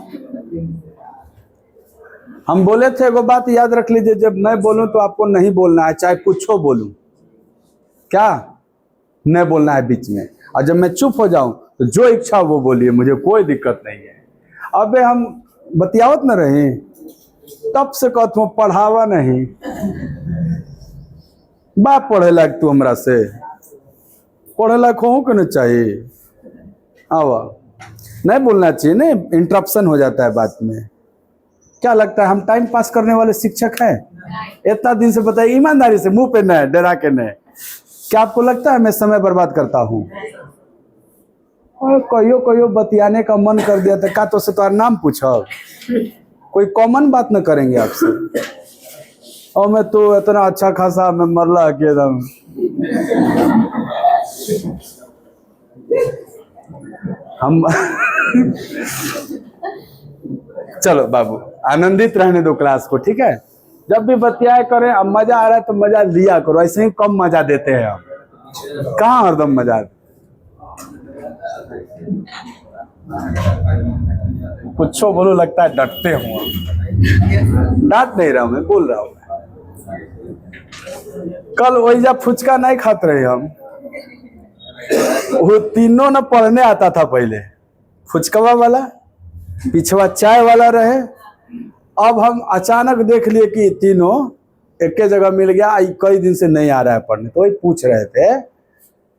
हम बोले थे, एगो बात याद रख लीजिए, जब मैं बोलूं तो आपको नहीं बोलना है, चाहे कुछ हो बोलूं, क्या नहीं बोलना है बीच में। और जब मैं चुप हो जाऊं तो जो इच्छा वो बोलिए, मुझे कोई दिक्कत नहीं है। अबे हम बतियावत न रहे, तब से कहत हूँ पढ़ावा नहीं, बाप पढ़े लायक तू हमरा से पढ़े लायक हो कि नहीं चाहिए? आवा नहीं बोलना चाहिए, नहीं इंटरप्शन हो जाता है बात में। क्या लगता है हम टाइम पास करने वाले शिक्षक हैं? इतना दिन से बताइए ईमानदारी से, मुंह पे न डरा के न। क्या आपको लगता है मैं समय बर्बाद करता हूँ? और कहियो बतियाने का मन कर दिया तो का तो से तुम्हारा नाम पूछो, कोई कॉमन बात न करेंगे आपसे। और मैं तो इतना अच्छा खासा मैं मरला के एकदम हम चलो बाबू, आनंदित रहने दो क्लास को, ठीक है? जब भी बतियाए करें, अब मजा आ रहा है तो मजा लिया करो, ऐसे ही कम मजा देते हैं हम, कहाँ हरदम मजा। कुछ बोलो, लगता है डरते हो। डांट नहीं रहा हूं, मैं बोल रहा हूं। कल वही फुचका नहीं खाते रहे हम, वो तीनों न पढ़ने आता था पहले, फुचकवा वाला, पिछवा चाय वाला रहे। अब हम अचानक देख लिए कि तीनों एक जगह मिल गया, कई दिन से नहीं आ रहा है पढ़ने, तो वही पूछ रहे थे।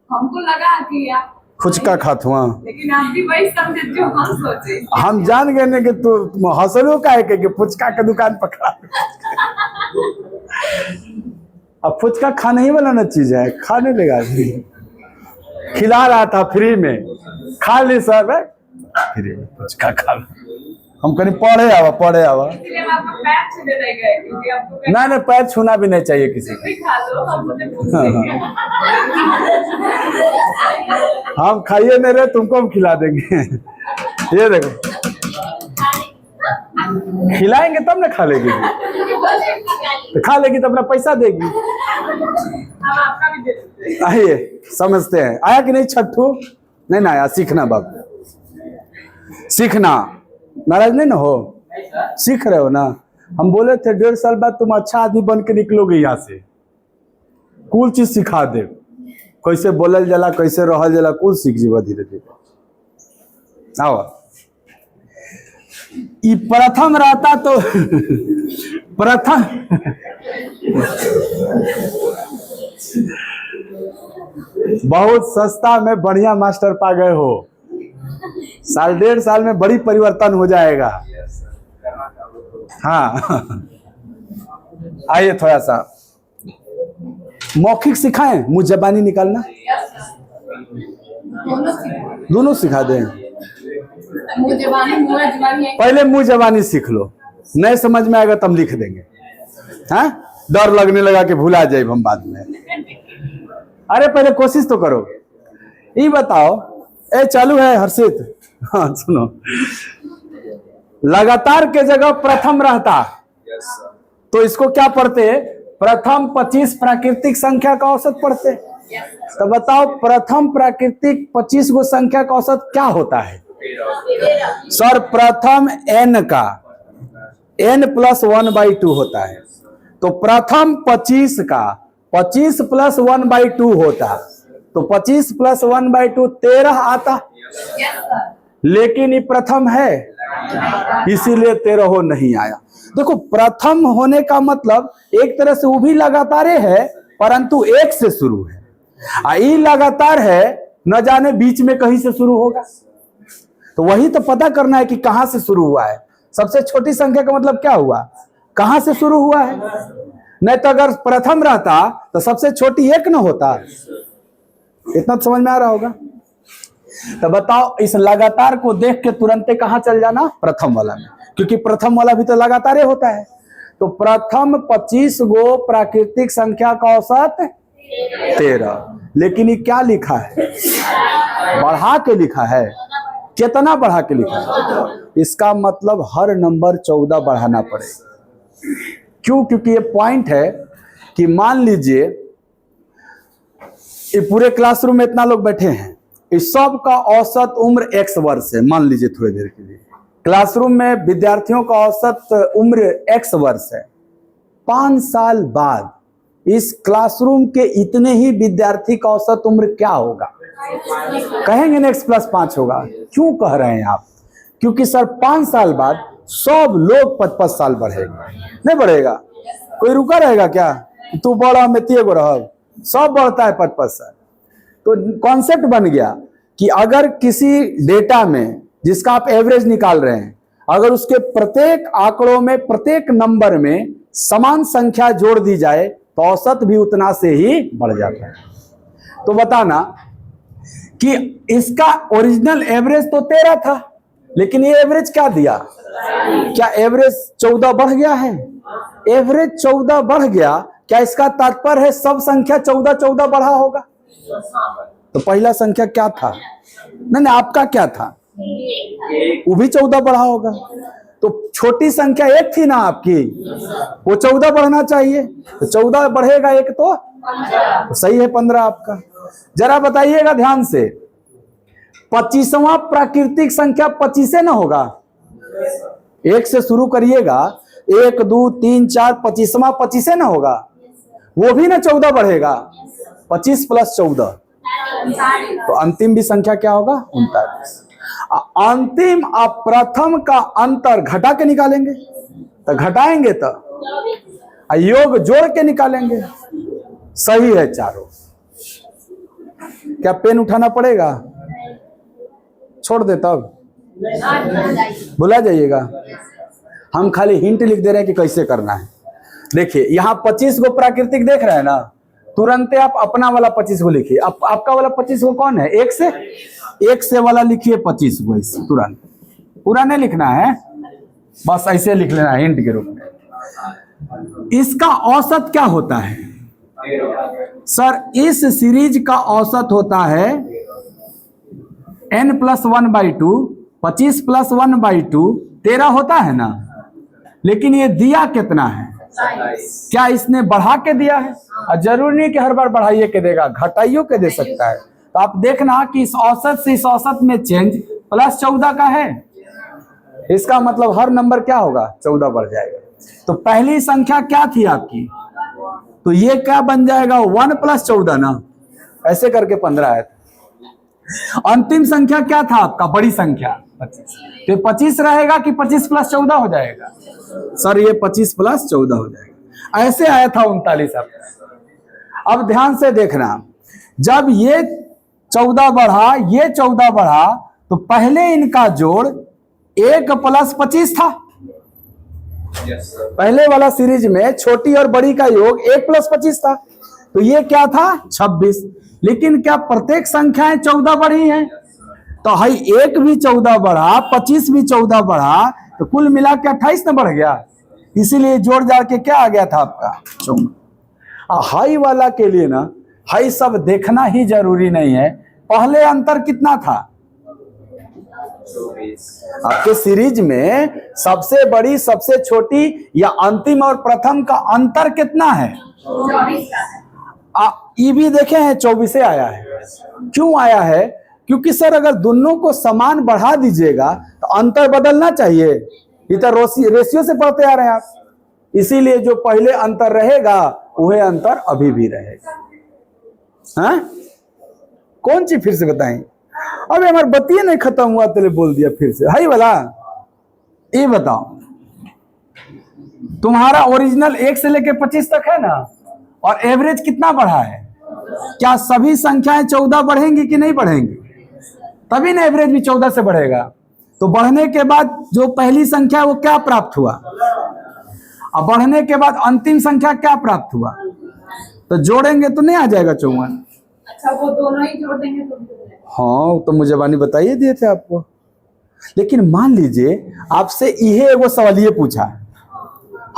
हमको लगा कि आप फुचका खात हुआ, लेकिन आप भी वही समझे जो हम सोचे। हम जान गए कि तू हंसलो का है कि फुचका के दुकान पकड़ा। अब फुचका खाने ही वाला ना चीज है, खाने लगा, खिला रहा था फ्री में, खा ली सब फ्री में फुचका खा। हम कहीं पढ़े आवा इसलिए हम आपको पैर छूने नहीं गए, क्योंकि आपको ना पैर छूना भी नहीं चाहिए किसी को। भी खा लो, हम मुझे पूछ लेंगे। हम खाइए नहीं रहे, तुमको हम खिला देंगे। ये देखो खिलाएंगे तब ना खा लेगी, तो खा लेगी तो अपना पैसा देगी। हम आपका भी दे देते हैं। आइए समझते हैं, आया कि नहीं छठू? नहीं ना आया, सीखना बाबू, सीखना। नाराज नहीं ना हो, सीख रहे हो ना। हम बोले थे 1.5 साल बाद तुम अच्छा आदमी बन के निकलोगे यहाँ से, कुल चीज सिखा दे, कैसे बोलल जाला, कैसे रहल जाला, कुल सीख जीवा धीरे धीरे। आओ, ई प्रथम रहता तो प्रथम बहुत सस्ता में बढ़िया मास्टर पा गए हो, 1.5 साल में बड़ी परिवर्तन हो जाएगा। हाँ आइए थोड़ा सा मौखिक सिखाएं, मुंह जबानी निकालना दोनों सिखा दें। मुंह जबानी, मुंह जबानी है। पहले मुंह जबानी सीख लो, नहीं समझ में आएगा तब लिख देंगे। हाँ, डर लगने लगा कि भूला जाए हम बाद में। अरे पहले कोशिश तो करो। ये बताओ, ए चालू है हर्षित? हाँ सुनो, लगातार के जगह प्रथम रहता तो इसको क्या पढ़ते? प्रथम 25 प्राकृतिक संख्या का औसत पढ़ते। तो बताओ प्रथम प्राकृतिक 25 गो संख्या का औसत क्या होता है? सर प्रथम n का n + 1/2 होता है, तो प्रथम 25 का 25 + 1/2 होता, तो 25 + 1/2 13 आता। लेकिन ये प्रथम है, इसीलिए 13 हो नहीं आया। देखो प्रथम होने का मतलब एक तरह से वो भी लगातार है, परंतु एक से शुरू है। ये लगातार है, न जाने बीच में कहीं से शुरू होगा, तो वही तो पता करना है कि कहां से शुरू हुआ है। सबसे छोटी संख्या का मतलब क्या हुआ? कहां से शुरू हुआ है। नहीं तो अगर प्रथम रहता तो सबसे छोटी एक न होता। इतना तो समझ में आ रहा होगा। तो बताओ इस लगातार को देख के तुरंत कहां चल जाना? प्रथम वाला में, क्योंकि प्रथम वाला भी तो लगातार होता है। तो प्रथम 25 गो प्राकृतिक संख्या का औसत 13, लेकिन ये क्या लिखा है? बढ़ा के लिखा है। कितना बढ़ा के लिखा है? इसका मतलब हर नंबर 14 बढ़ाना पड़ेगा। क्यों? क्योंकि ये पॉइंट है कि मान लीजिए ये पूरे क्लासरूम में इतना लोग बैठे हैं, इस सब का औसत उम्र x वर्ष है। मान लीजिए थोड़ी देर के लिए क्लासरूम में विद्यार्थियों का औसत उम्र x वर्ष है। 5 साल बाद इस क्लासरूम के इतने ही विद्यार्थी का औसत उम्र क्या होगा? कहेंगे ना x + 5 होगा। क्यों कह रहे हैं आप? क्योंकि सर 5 साल बाद सब लोग 5-5 साल बढ़ेगा, नहीं बढ़ेगा? कोई रुका रहेगा क्या? तू बड़ा मैं तेगो रह, सब बढ़ता है 5-5 साल। तो कॉन्सेप्ट बन गया कि अगर किसी डेटा में जिसका आप एवरेज निकाल रहे हैं, अगर उसके प्रत्येक आंकड़ों में प्रत्येक नंबर में समान संख्या जोड़ दी जाए तो औसत भी उतना से ही बढ़ जाता है। तो बताना कि इसका ओरिजिनल एवरेज तो 13 था, लेकिन ये एवरेज क्या दिया? क्या एवरेज 14 बढ़ गया है? एवरेज 14 बढ़ गया, क्या इसका तात्पर्य है सब संख्या 14 बढ़ा होगा? तो पहला संख्या क्या था? नहीं आपका क्या था? वो भी 14 बढ़ा होगा। तो छोटी संख्या एक थी ना आपकी, वो 14 बढ़ना चाहिए, तो 14 बढ़ेगा एक तो सही है 15 आपका। जरा बताइएगा ध्यान से, 25वां प्राकृतिक संख्या 25 ना होगा? एक से शुरू करिएगा, 1 2 3 4, 25वां 25 ना होगा? वो भी ना 14 बढ़ेगा, 25 + 14, तो अंतिम भी संख्या क्या होगा? 39। अंतिम आप प्रथम का अंतर घटा के निकालेंगे, तो घटाएंगे तो योग जोड़ के निकालेंगे। सही है चारों। क्या पेन उठाना पड़ेगा? छोड़ दे तब बुला जाइएगा। हम खाली हिंट लिख दे रहे हैं कि कैसे करना है। देखिए यहाँ 25 गो प्राकृतिक देख रहे हैं ना, तुरंत आप अपना वाला 25 गो लिखिए। आपका वाला 25 गो कौन है? एक से वाला लिखिए 25 गो, इस तुरंत पूरा नहीं लिखना है, बस ऐसे लिख लेना हिंट के रूप में। इसका औसत क्या होता है? सर इस सीरीज का औसत होता है n + 1/2, 25 + 1/2, 13 होता है ना, लेकिन ये दिया कितना है? क्या इसने बढ़ा के दिया है? और जरूरी नहीं कि हर बार बढ़ाइए के देगा, घटाइयो के दे सकता है। तो आप देखना कि इस औसत से इस औसत में चेंज +14 का है, इसका मतलब हर नंबर क्या होगा? 14 बढ़ जाएगा। तो पहली संख्या क्या थी आपकी? तो ये क्या बन जाएगा? 1 + 14 ना, ऐसे करके 15 आया था। अंतिम संख्या क्या था आपका? बड़ी संख्या 25। तो 25 रहेगा कि 25 + 14 हो जाएगा? सर ये 25 + 14 हो जाएगा। ऐसे आया था 39 आपका। अब ध्यान से देखना, जब ये 14 बढ़ा, ये 14 बढ़ा, तो पहले इनका जोड़ 1 + 25 था। पहले वाला सीरीज में छोटी और बड़ी का योग 1 + 25 था, तो ये क्या था? 26। लेकिन क्या प्रत्येक संख्याएं 14 बढ़ी हैं? तो हाई 1 भी 14 बढ़ा, 25 भी 14 बढ़ा, तो कुल मिला के 28 न बढ़ गया। इसीलिए जोड़ जाड़ के क्या आ गया था आपका? 14। हाई वाला के लिए ना, हाई सब देखना ही जरूरी नहीं है। पहले अंतर कितना था? आपके सीरीज में सबसे बड़ी, सबसे छोटी या अंतिम और प्रथम का अंतर कितना है? ये भी देखे हैं 24 आया है। क्यों आया है? क्योंकि सर अगर दोनों को समान बढ़ा दीजिएगा तो अंतर बदलना चाहिए। ये तो रेशियो से पढ़ते आ रहे हैं आप। इसीलिए जो पहले अंतर रहेगा वही अंतर अभी भी रहेगा। हाँ, कौन सी फिर से बताएं? अबे हमारे बतिया नहीं खत्म हुआ, तेरे बोल दिया फिर से। हाई वाला ये बताओ, तुम्हारा ओरिजिनल 1 से लेके 25 तक है ना, और एवरेज कितना बढ़ा है? क्या सभी संख्याएं 14 बढ़ेंगी कि नहीं बढ़ेंगी? तभी ना एवरेज भी 14 से बढ़ेगा। तो बढ़ने के बाद जो पहली संख्या वो क्या प्राप्त हुआ, अब बढ़ने के बाद अंतिम संख्या क्या प्राप्त हुआ, तो जोड़ेंगे तो नहीं आ जाएगा 54। अच्छा, वो दोनों ही जोड़ देंगे तो? हाँ, तो मुझे बानी बताइए दिए थे आपको। लेकिन मान लीजिए आपसे यही एगो सवाल ये पूछा,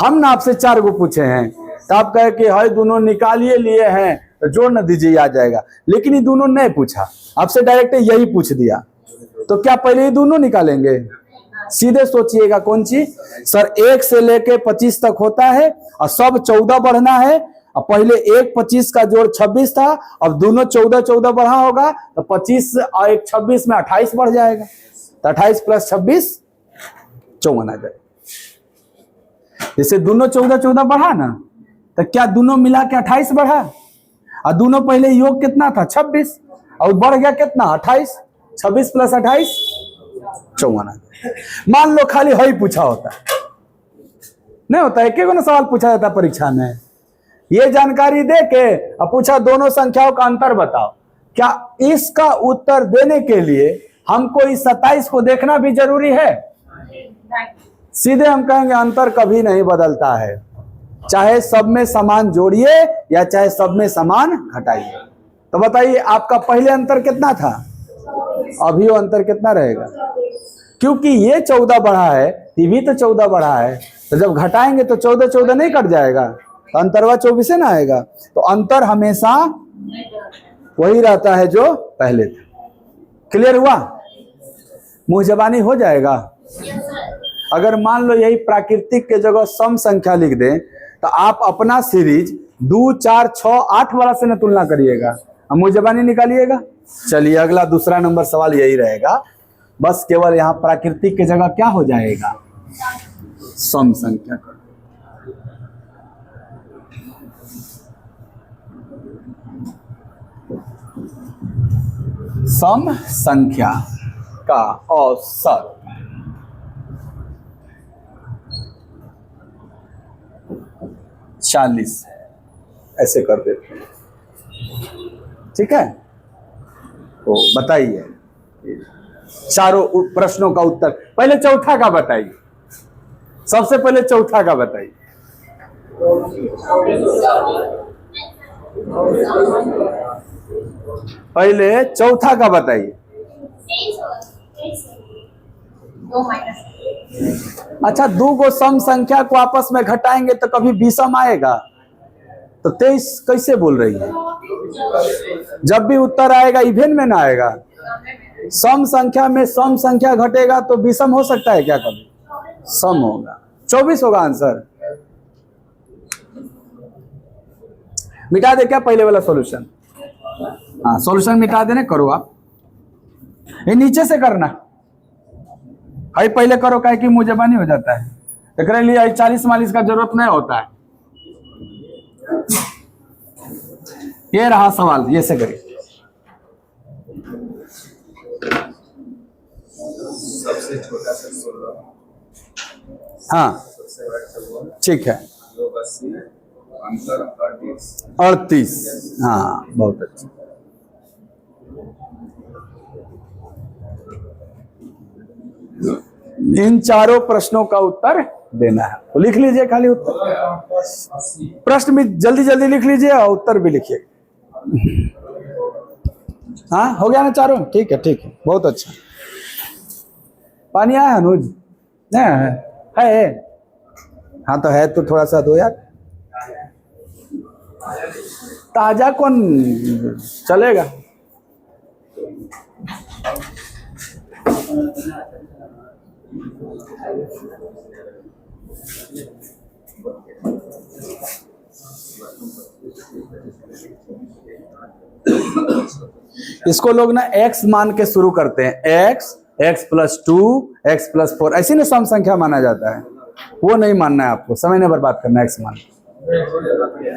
हम ना आपसे 4 गो पूछे हैं, तो आप कहे कि हाय दोनों निकालिए लिए हैं तो जोड़ न दीजिए आ जाएगा। लेकिन ये दोनों नहीं पूछा, आपसे डायरेक्ट यही पूछ दिया, तो क्या पहले ये दोनों निकालेंगे? सीधे सोचिएगा कौन सी? सर 1 से लेके 25 तक होता है और सब 14 बढ़ना है। अब पहले 1 25 का जोड़ 26 था, अब दोनों 14 14 बढ़ा होगा तो 25 और 1 26 में 28 बढ़ जाएगा। तो 28 + 26 54 आ जाएगा। जैसे दोनों 14 14 बढ़ा ना, तो क्या दोनों मिला के 28 बढ़ा? और दोनों पहले योग कितना था? 26, और बढ़ गया कितना? 28। 26 + 28 54। मान लो खाली हई पूछा होता, नहीं होता, एक एक सवाल पूछा जाता परीक्षा में। ये जानकारी दे के अब पूछा दोनों संख्याओं का अंतर बताओ। क्या इसका उत्तर देने के लिए हमको इस 27 को देखना भी जरूरी है? सीधे हम कहेंगे अंतर कभी नहीं बदलता है, चाहे सब में समान जोड़िए या चाहे सब में समान घटाइए। तो बताइए आपका पहले अंतर कितना था, अभी वो अंतर कितना रहेगा? क्योंकि ये 14 बढ़ा है, ये भी तो 14 बढ़ा है, तो जब घटाएंगे तो 14 14 नहीं कट जाएगा, तो अंतरवा 24 से ना आएगा। तो अंतर हमेशा वही रहता है जो पहले था। क्लियर हुआ? मुंह जबानी हो जाएगा। अगर मान लो यही प्राकृतिक के जगह सम संख्या लिख दें तो आप अपना सीरीज 2 4 6 8 वाला से न तुलना करिएगा, अब मुंह जबानी निकालिएगा। चलिए अगला दूसरा नंबर सवाल यही रहेगा, बस केवल यहाँ प्राकृतिक के जगह क्या हो जाएगा? सम संख्या का। सम संख्या का औसत चालीस ऐसे कर देते हैं, ठीक है? तो बताइए चारों प्रश्नों का उत्तर। पहले चौथा का बताइए, सबसे पहले चौथा का बताइए। पहले चौथा का बताइए। अच्छा, 2 गो सम संख्या को आपस में घटाएंगे तो कभी विषम आएगा? तो 23 कैसे बोल रही है? जब भी उत्तर आएगा इवेन में ना आएगा। सम संख्या में सम संख्या घटेगा तो विषम हो सकता है क्या? कभी सम होगा। 24 होगा आंसर। मिटा दे क्या पहले वाला सॉल्यूशन? हाँ सॉल्यूशन मिटा देने, करो आप। ये नीचे से करना भाई, पहले करो क्या कि मुझे बनी हो जाता है। एक लिए 40-40 का जरूरत नहीं होता है। ये रहा सवाल, ये से करिए। सबसे छोटा सा 16, हाँ सबसे बड़ा ठीक है, 80, अंतर 38। हाँ बहुत अच्छा। इन चारों प्रश्नों का उत्तर देना है, तो लिख लीजिए खाली उत्तर। प्रश्न भी जल्दी जल्दी लिख लीजिए और उत्तर भी लिखिए। हाँ हो गया ना चारों? ठीक है ठीक है, बहुत अच्छा। पानी आया अनुज? नहीं है? हाँ तो है तो थोड़ा सा दो यार, ताजा कौन चलेगा। इसको लोग ना x मान के शुरू करते हैं, x+2 x+4 ऐसी ना सम संख्या माना जाता है। वो नहीं मानना है आपको, समय नहीं बर्बाद करना है x मान।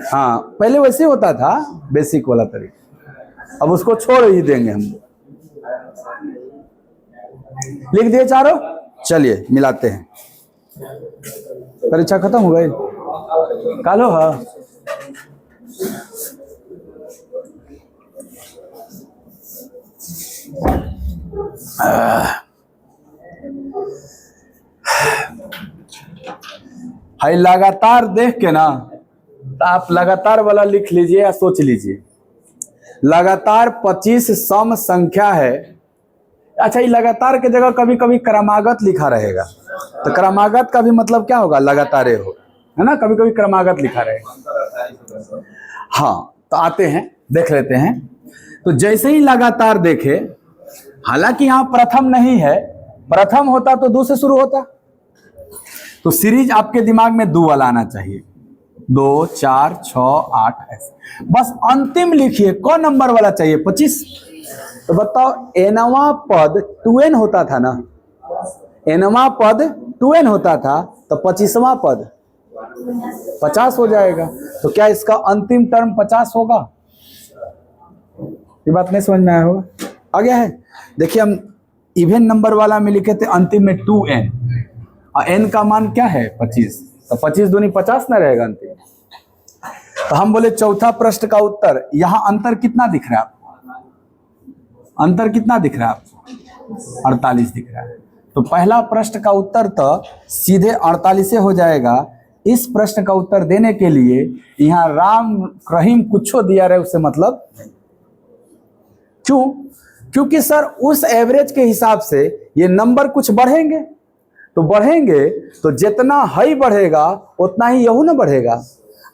हाँ पहले वैसे होता था बेसिक वाला तरीका, अब उसको छोड़ ही देंगे हम। लिख दिए चारों, चलिए मिलाते हैं। परीक्षा खत्म हो गई कालो। हाँ भाई लगातार देख के ना, तो आप लगातार वाला लिख लीजिए या सोच लीजिए। लगातार 25 सम संख्या है। अच्छा, ये लगातार के जगह कभी कभी क्रमागत लिखा रहेगा, तो क्रमागत का भी मतलब क्या होगा? लगातार हो, है ना, कभी कभी क्रमागत लिखा रहेगा। हाँ तो आते हैं, देख लेते हैं। तो जैसे ही लगातार देखे, हालांकि यहाँ प्रथम नहीं है, प्रथम होता तो 2 से शुरू होता, तो सीरीज आपके दिमाग में 2 वाला आना चाहिए। 2, 4, 6, 8 ऐसे। बस अंतिम लिखिए, कौन नंबर वाला चाहिए? 25। तो बताओ, nवां पद 2n होता था ना, nवां पद 2n होता था, तो 25वां पद 50 हो जाएगा। तो क्या इसका अंतिम टर्म 50 होगा? ये बात नहीं समझ में आया होगा? आ गया है? देखिए, हम इवन नंबर वाला में लिखे थे अंतिम में 2n, और n का मान क्या है? 25, तो 25 दूनी 50 ना रहेगा अंतिम। तो हम बोले चौथा प्रश्न का उत्तर, यहां अंतर कितना दिख रहा है आपको? अंतर कितना दिख रहा है आपको? 48 दिख रहा है। तो पहला प्रश्न का उत्तर तो सीधे 48 हो जाएगा। इस प्रश्न का उत्तर देने के लिए यहाँ राम रहीम कुछ दिया रहे उससे मतलब नहीं। क्यों? क्योंकि सर उस एवरेज के हिसाब से ये नंबर कुछ बढ़ेंगे, तो बढ़ेंगे तो जितना हाई बढ़ेगा उतना ही यहू ना बढ़ेगा,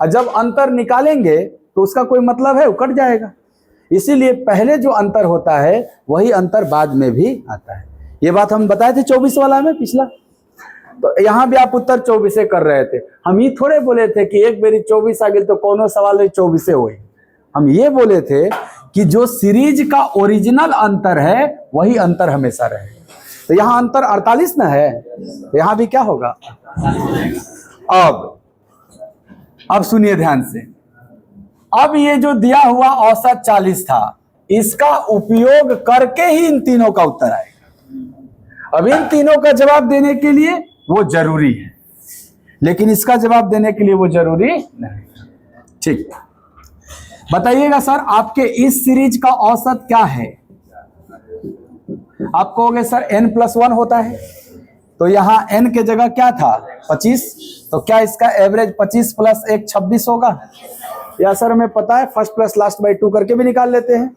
और जब अंतर निकालेंगे तो उसका कोई मतलब है? वो कट जाएगा। इसीलिए पहले जो अंतर होता है वही अंतर बाद में भी आता है। ये बात हम बताए थे 24 वाला में पिछला। तो यहाँ भी आप उत्तर 24 कर रहे थे। हम ये थोड़े बोले थे कि एक बेरी 24 आ गई तो कोनो सवाल 24 हुई। हम ये बोले थे कि जो सीरीज का ओरिजिनल अंतर है वही अंतर हमेशा रहे। तो यहाँ अंतर 48 ना है, तो यहाँ भी क्या होगा? अब सुनिए ध्यान से। अब ये जो दिया हुआ औसत 40 था, इसका उपयोग करके ही इन तीनों का उत्तर आएगा। अब इन तीनों का जवाब देने के लिए वो जरूरी है, लेकिन इसका जवाब देने के लिए वो जरूरी नहीं। ठीक, बताइएगा सर, आपके इस सीरीज का औसत क्या है? आप कहोगे सर n+1 होता है, तो यहाँ n के जगह क्या था? 25। तो क्या इसका एवरेज 25 + 1 26 होगा? या सर हमें पता है, फर्स्ट प्लस लास्ट बाई 2 करके भी निकाल लेते हैं।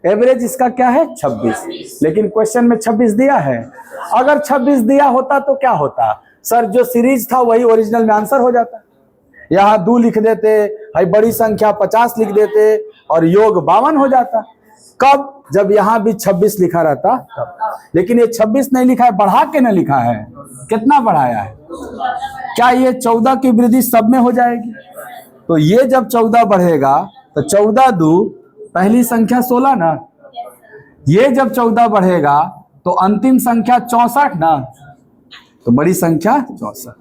एवरेज इसका क्या है? 26। लेकिन क्वेश्चन में 26 दिया है। अगर 26 दिया होता तो क्या होता सर? जो सीरीज था वही ओरिजिनल में आंसर हो जाता। यहाँ 2 लिख देते, भाई बड़ी संख्या 50 लिख देते, और योग 52 हो जाता। कब? जब यहाँ भी 26 लिखा रहता तब। लेकिन ये 26 नहीं लिखा है, बढ़ा के ना लिखा है। कितना बढ़ाया है? क्या ये 14 की वृद्धि सब में हो जाएगी? तो ये जब 14 बढ़ेगा तो 14 दू पहली संख्या 16 ना, ये जब 14 बढ़ेगा तो अंतिम संख्या 64 ना, तो बड़ी संख्या 64।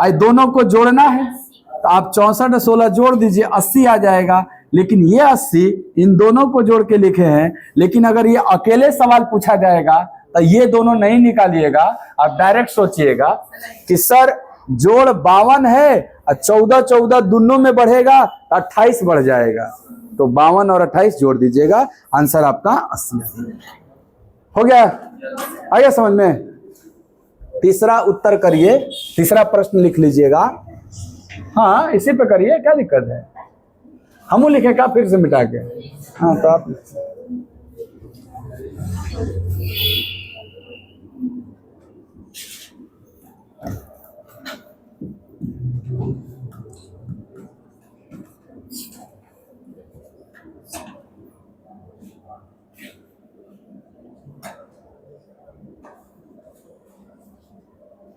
आज दोनों को जोड़ना है तो आप 64 और 16 जोड़ दीजिए, 80 आ जाएगा। लेकिन ये 80 इन दोनों को जोड़ के लिखे हैं, लेकिन अगर ये अकेले सवाल पूछा जाएगा तो ये दोनों नहीं निकालिएगा, आप डायरेक्ट सोचिएगा कि सर जोड़ 52 है और 14 14 दोनों में बढ़ेगा तो 28 बढ़ जाएगा, तो 52 और 28 जोड़ दीजिएगा, आंसर आपका 80 आ जाएगा। हो गया? आ गया समझ में? तीसरा उत्तर करिए, तीसरा प्रश्न लिख लीजिएगा। हाँ इसी पे करिए, क्या दिक्कत है? हम लिखेगा फिर से मिटा के। हाँ तो आप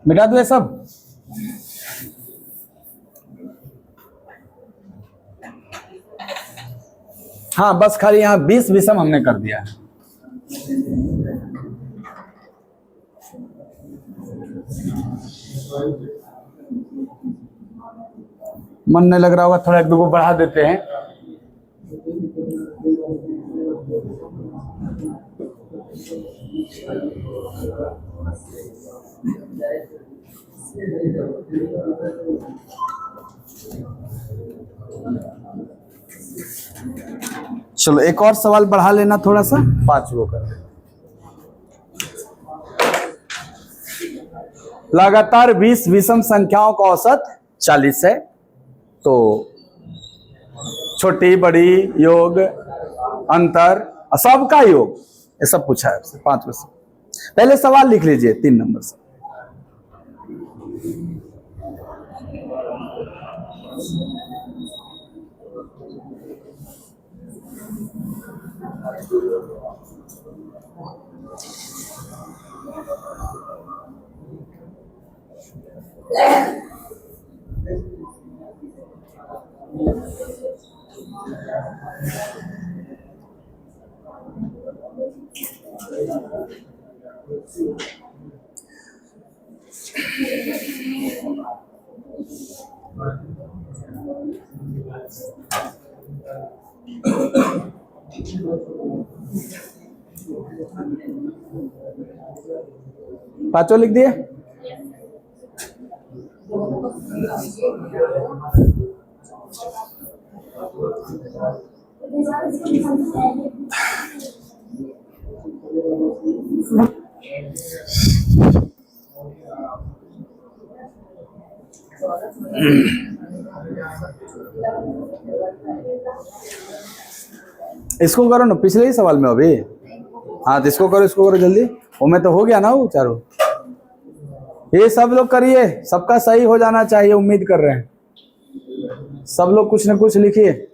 मिटा दो ये सब। हाँ बस खाली यहाँ 20 विषम हमने कर दिया है। मन नहीं लग रहा होगा, थोड़ा एक दो को बढ़ा देते हैं। चलो एक और सवाल बढ़ा लेना थोड़ा सा, 5 वो कर। लगातार 20 विषम संख्याओं का औसत 40 है, तो छोटी बड़ी योग अंतर सबका योग ये सब पूछा है 5 में से। पहले सवाल लिख लीजिए 3 नंबर से। पांचों लिख दिए? इसको करो ना, पिछले ही सवाल में अभी। हाँ तो इसको करो जल्दी। वो में तो हो गया ना वो चारों। ये सब लोग करिए, सबका सही हो जाना चाहिए, उम्मीद कर रहे हैं। सब लोग कुछ न कुछ लिखिए।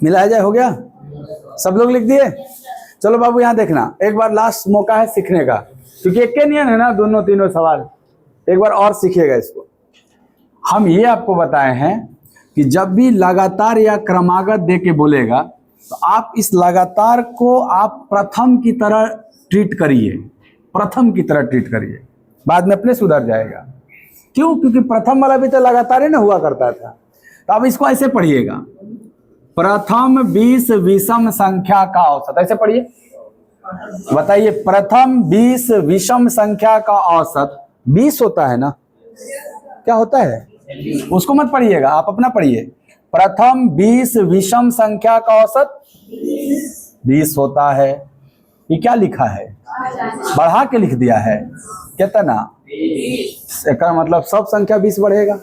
मिला जाए, हो गया? सब लोग लिख दिए? चलो बाबू यहाँ देखना, एक बार लास्ट मौका है सीखने का, क्योंकि एक के नियम है ना दोनों तीनों सवाल। एक बार और सीखिएगा इसको। हम ये आपको बताए हैं कि जब भी लगातार या क्रमागत दे के बोलेगा तो आप इस लगातार को आप प्रथम की तरह ट्रीट करिए, प्रथम की तरह ट्रीट करिए, बाद में अपने सुधर जाएगा। क्यों? क्योंकि प्रथम वाला भी तो लगातार ही ना हुआ करता था। तो अब इसको ऐसे पढ़िएगा, प्रथम 20 विषम संख्या का औसत। ऐसे पढ़िए, बताइए, प्रथम 20 विषम संख्या का औसत 20 होता है ना? क्या होता है? उसको मत पढ़िएगा, आप अपना पढ़िए। प्रथम 20 विषम संख्या का औसत 20 होता है। ये क्या लिखा है? बढ़ा के लिख दिया है। कितना? इसका मतलब सब संख्या 20 बढ़ेगा।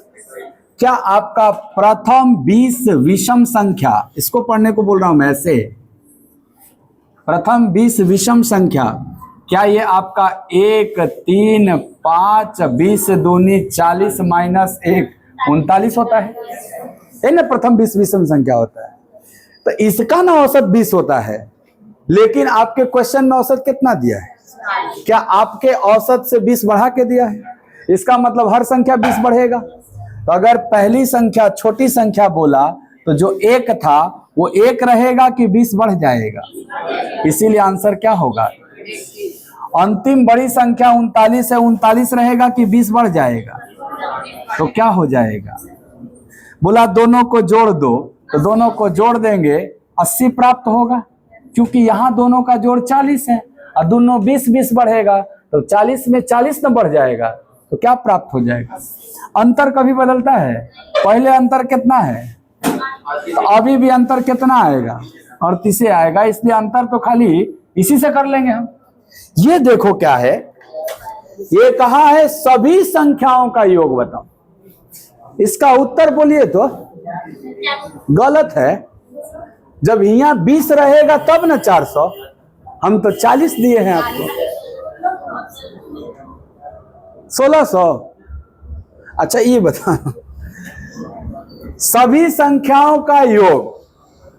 क्या आपका प्रथम 20 विषम संख्या, इसको पढ़ने को बोल रहा हूं मैं ऐसे, प्रथम 20 विषम संख्या, क्या ये आपका 1, 3, 5, 20 दूनी 40 माइनस 1 39 होता है ना? प्रथम 20 विषम संख्या होता है। तो इसका ना औसत 20 होता है, लेकिन आपके क्वेश्चन में औसत कितना दिया है? क्या आपके औसत से 20 बढ़ा के दिया है? इसका मतलब हर संख्या 20 बढ़ेगा। तो अगर पहली संख्या छोटी संख्या बोला तो जो 1 था वो 1 रहेगा कि 20 बढ़ जाएगा? इसीलिए आंसर क्या होगा? अंतिम बड़ी संख्या 39 है, 39 रहेगा कि 20 बढ़ जाएगा? तो क्या हो जाएगा? बोला दोनों को जोड़ दो, तो दोनों को जोड़ देंगे 80 प्राप्त होगा, क्योंकि यहाँ दोनों का जोड़ 40 है और दोनों 20-20 बढ़ेगा, तो 40 में 40 न बढ़ जाएगा, तो क्या प्राप्त हो जाएगा? अंतर कभी बदलता है? पहले अंतर कितना है, तो अभी भी अंतर कितना आएगा? 38 आएगा। इसलिए अंतर तो खाली इसी से कर लेंगे हम। ये देखो क्या है, ये कहा है सभी संख्याओं का योग बताओ। इसका उत्तर बोलिए तो गलत है। जब यहाँ 20 रहेगा तब ना 400, हम तो 40 दिए हैं आपको। 1600। अच्छा ये बता, सभी संख्याओं का योग,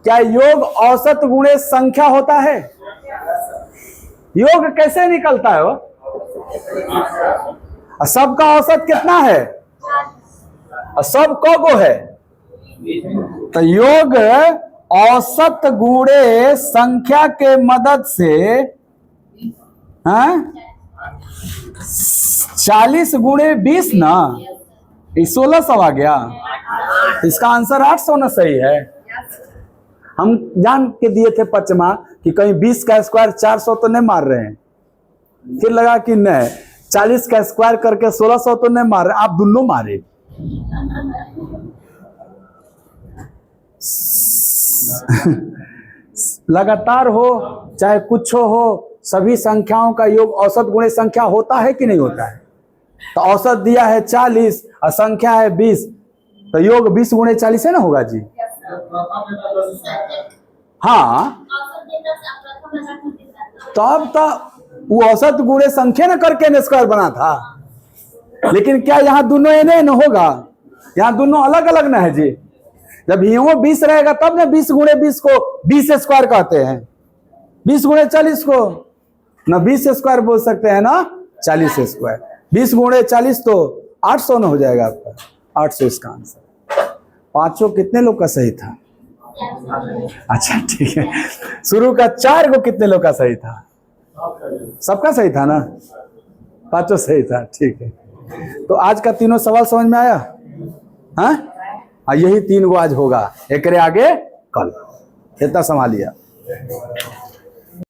क्या योग औसत गुणे संख्या होता है? योग कैसे निकलता है वो? सबका औसत कितना है? सब को है? तो योग औसत गुणे संख्या के मदद से 40 गुणे 20 ना, 1600 आ गया। इसका आंसर 800 ना सही है। हम जान के दिए थे पचमा कि कहीं 20 का स्क्वायर 400 तो नहीं मार रहे हैं, फिर लगा कि नहीं 40 का स्क्वायर करके 1600 तो नहीं मार रहे, आप दोनों मारे। लगातार हो चाहे कुछ हो, सभी संख्याओं का योग औसत गुणे संख्या होता है कि नहीं होता है? तो औसत दिया है 40 और संख्या है 20, तो योग 20 गुणे 40 है ना होगा जी? हाँ, तब तो वो औसत गुणे संख्या न करके न स्क्वायर बना था। लेकिन क्या यहाँ दोनों न होगा? यहाँ दोनों अलग अलग ना है जी। जब यहाँ 20 रहेगा तब ना 20 गुणे 20 को 20 स्क्वायर कहते हैं, 20 गुणे 40 को ना 20 स्क्वायर बोल सकते हैं ना 40 स्क्वायर। 20 गुणे 40 तो 800 न हो जाएगा आपका, 800 इसका आंसर। पांचों कितने लोग का सही था? अच्छा ठीक है। शुरू का 4 को कितने लोग का सही था? सबका सही था ना? पांचों सही था, ठीक है। तो आज का तीनों सवाल समझ में आया? हाँ, यही 3 गो आज होगा, एक आगे कल। इतना संभालिए।